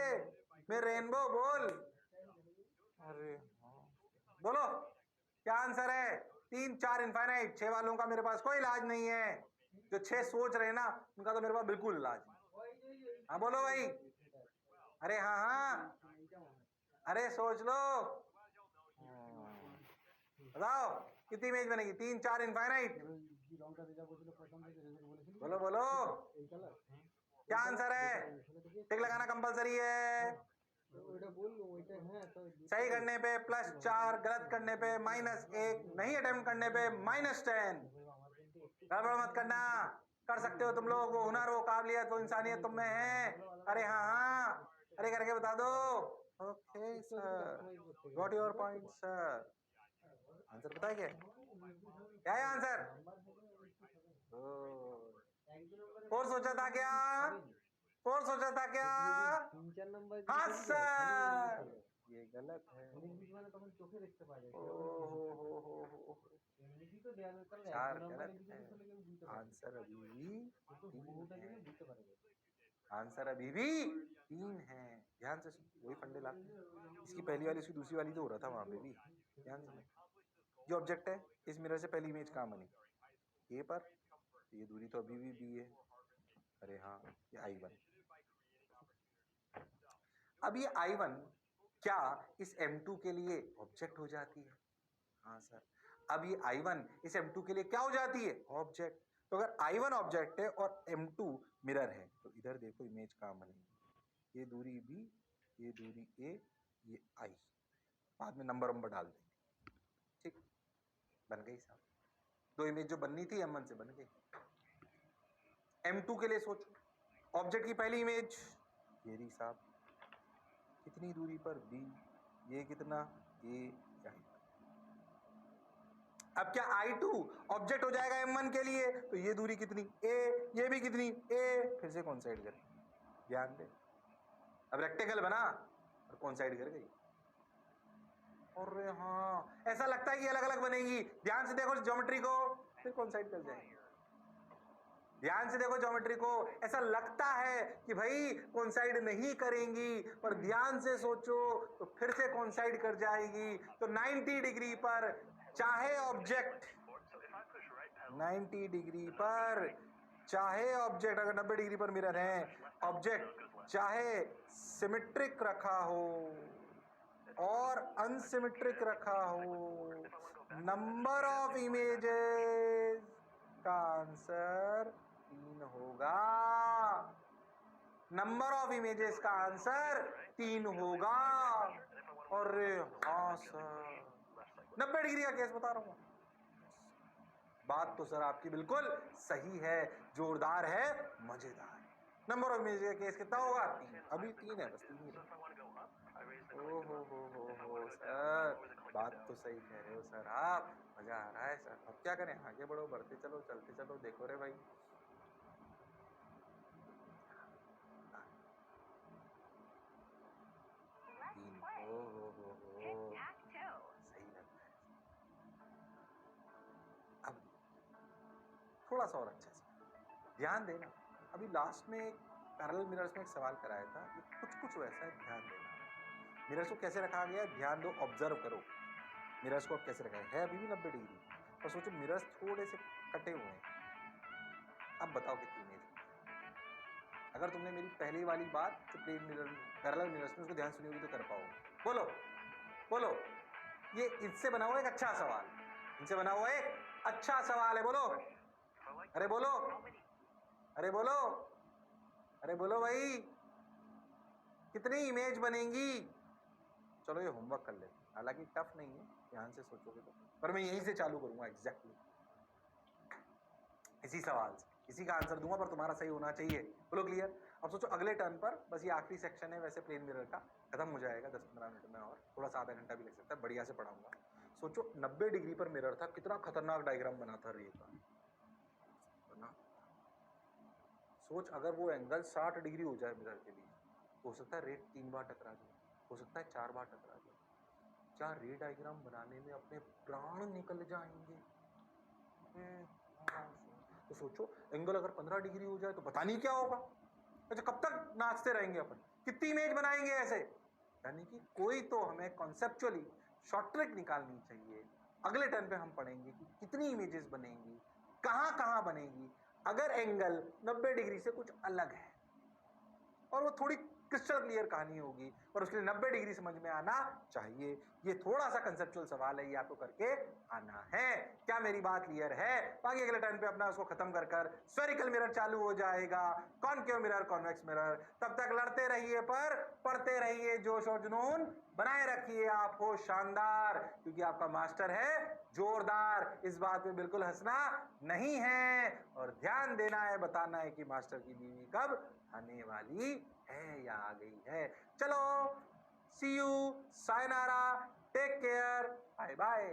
मेरे रेनबो, बोल। अरे बोलो क्या आंसर है? 3 4 इनफाइनाइट। 6 वालों का मेरे पास कोई इलाज नहीं है, जो 6 सोच रहे ना उनका तो मेरे पास बिल्कुल इलाज नहीं। हाँ बोलो भाई। अरे हाँ हाँ, अरे सोच लो। बताओ कितनी इमेज बनेगी? 3 4 इनफाइनाइट। बोलो बोलो क्या आंसर है? टिक लगाना कंपलसरी है। सही करने पे +4, गलत करने पे -1, नहीं अटेम्प्ट करने पे -10। गड़बड़ मत करना, कर सकते हो तुम लोग, वो हुनर, वो काबिलियत, वो इंसानियत तुम में है। अरे हाँ हाँ, अरे करके बता दो। Okay sir, what your point sir? Answer पता है क्या क्या है आंसर? और सोचा था क्या? और सोचा था क्या? हाँ सर, ये गलत है। हो चार गलत है। आंसर अभी भी 3 है। आंसर अभी भी 3 है। ध्यान से सुन, वही फंडे लाते हैं। इसकी पहली वाली, इसकी दूसरी वाली तो हो रहा था वहां पे भी। ध्यान से, जो ऑब्जेक्ट है इस मिरर से पहली इमेज कहाँ बनी? ए पर। ये दूरी तो अभी भी बी है। अरे हाँ, ये I1। अब ये I1 क्या इस M2 के लिए ऑब्जेक्ट हो जाती है? हाँ सर। अब ये I1 इस M2 के लिए क्या हो जाती है? ऑब्जेक्ट। तो अगर I1 ऑब्जेक्ट है और M2 मिरर है, तो इधर देखो इमेज कहाँ बनेगी? ये दूरी B, ये दूरी A, ये I। बाद में नंबर डाल देंगे। ठीक, बन गई साहब। 2 इमेज जो बननी थी M1 से बन गई। M2 के लिए सोचो, ऑब्जेक्ट की पहली इमेज ये रही साहब, कितनी दूरी पर? B। ये कितना? A, I। अब क्या I2 ऑब्जेक्ट हो जाएगा M1 के लिए? तो ये दूरी कितनी? A। ये भी कितनी? A। फिर से कौन साइड करें? ध्यान दे, अब रेक्टेंगल बना और कौन साइड कर गई? अरे हाँ, ऐसा लगता है कि अलग अलग बनेगी। ध्यान से देखो ज्योमेट्री को, फिर कौन साइड कर जाएंगे? ध्यान से देखो ज्योमेट्री को, ऐसा लगता है कि भाई कोइंसाइड नहीं करेंगी, पर ध्यान से सोचो तो फिर से कोइंसाइड कर जाएगी। तो 90 डिग्री पर चाहे ऑब्जेक्ट 90 डिग्री पर चाहे ऑब्जेक्ट, अगर 90 डिग्री पर मिरर है, ऑब्जेक्ट चाहे सिमेट्रिक रखा हो और अनसिमेट्रिक रखा हो, नंबर ऑफ इमेजेस का आंसर 3 होगा। नंबर ऑफ इमेजेस का आंसर 3 होगा। अरे हाँ सर, 90 डिग्री का केस बता रहा हूं। बात तो सर आपकी बिल्कुल सही है, जोरदार है, मजेदार है। नंबर ऑफ इमेजेस का केस कितना होगा? 3। अभी 3 है, बस 3 ही है। हो सर, बात तो सही कह रहे हो सर आप, मजा आ रहा है सर। अब क्या करें? आगे बढ़ो, बढ़ते चलो, चलते चलो। देखो रे भाई, सही लग रहा है। अब थोड़ा सा और अच्छा से ध्यान देना। अभी लास्ट में एक पैरेलल मिरर्स में एक सवाल कराया था, ये कुछ वैसा है, ध्यान देना। मिरर्स को कैसे रखा गया है, ध्यान दो, ऑब्जर्व करो। मिरर्स को अब कैसे रखा है अभी भी 90 डिग्री, पर सोचो मिरर्स थोड़े से कटे हुए हैं। अब बताओ कितनी इमेज? अगर तुमने मेरी पहली वाली बात जो प्लेन मिरर पैरेलल मिरर्स में उसको ध्यान सुनी होगी तो कर पाओगे। बोलो बोलो, ये इससे बना हुआ एक अच्छा सवाल, इनसे बना हुआ एक अच्छा सवाल है। बोलो, अरे बोलो, अरे बोलो, अरे बोलो भाई, कितनी इमेज बनेंगी? चलो ये होमवर्क कर लेते, हालांकि टफ नहीं है, ध्यान से सोचोगे तो। पर मैं यहीं से चालू करूंगा एग्जैक्टली इसी सवाल से, इसी का आंसर दूंगा, पर तुम्हारा सही होना चाहिए। बोलो क्लियर? अब सोचो अगले टर्न पर, बस ये आखिरी सेक्शन है वैसे प्लेन मिरर का, खत्म हो जाएगा 10-15 मिनट में, और थोड़ा सा आधा घंटा भी लग सकता है, बढ़िया से पढ़ाऊंगा। सोचो 90 डिग्री पर मिरर था, कितना खतरनाक डायग्राम बना था रे का बना। सोच अगर वो एंगल 60 डिग्री हो जाए मिरर के लिए, हो सकता है रे 3 बार टकरा जाए, हो सकता है 4 बार टकरा जाए। क्या रे डायग्राम बनाने में अपने प्राण निकल जाएंगे। तो सोचो एंगल अगर 15 डिग्री हो जाए तो पता नहीं क्या होगा। अच्छा, कब तक नाचते रहेंगे अपन, कितनी इमेज बनाएंगे ऐसे? यानी कि कोई तो हमें कॉन्सेप्चुअली शॉर्ट ट्रिक निकालनी चाहिए। अगले टर्न पे हम पढ़ेंगे कि कितनी इमेजेस बनेंगी, कहां कहां बनेगी, अगर एंगल 90 डिग्री से कुछ अलग है और वो थोड़ी क्रिस्टल क्लियर कहानी होगी, पर उसके लिए 90 डिग्री समझ में आना चाहिए। ये थोड़ा सा कंसेप्चुअल सवाल है, ये आपको करके आना है। क्या मेरी बात क्लियर है? बाकी अगले टाइम पे अपना उसको खत्म कर स्फेरिकल मिरर चालू हो जाएगा, कॉनकेव मिरर, कॉन्वेक्स मिरर। तब तक लड़ते रहिए पर पढ़ते रहिए, जोश और जुनून बनाए रखिए। आप हो शानदार, क्योंकि आपका मास्टर है जोरदार। इस बात पे बिल्कुल हंसना नहीं है और ध्यान देना है, बताना है कि मास्टर की बीवी कब आने वाली है या आ गई है। चलो, see you, sayonara, take care, bye bye.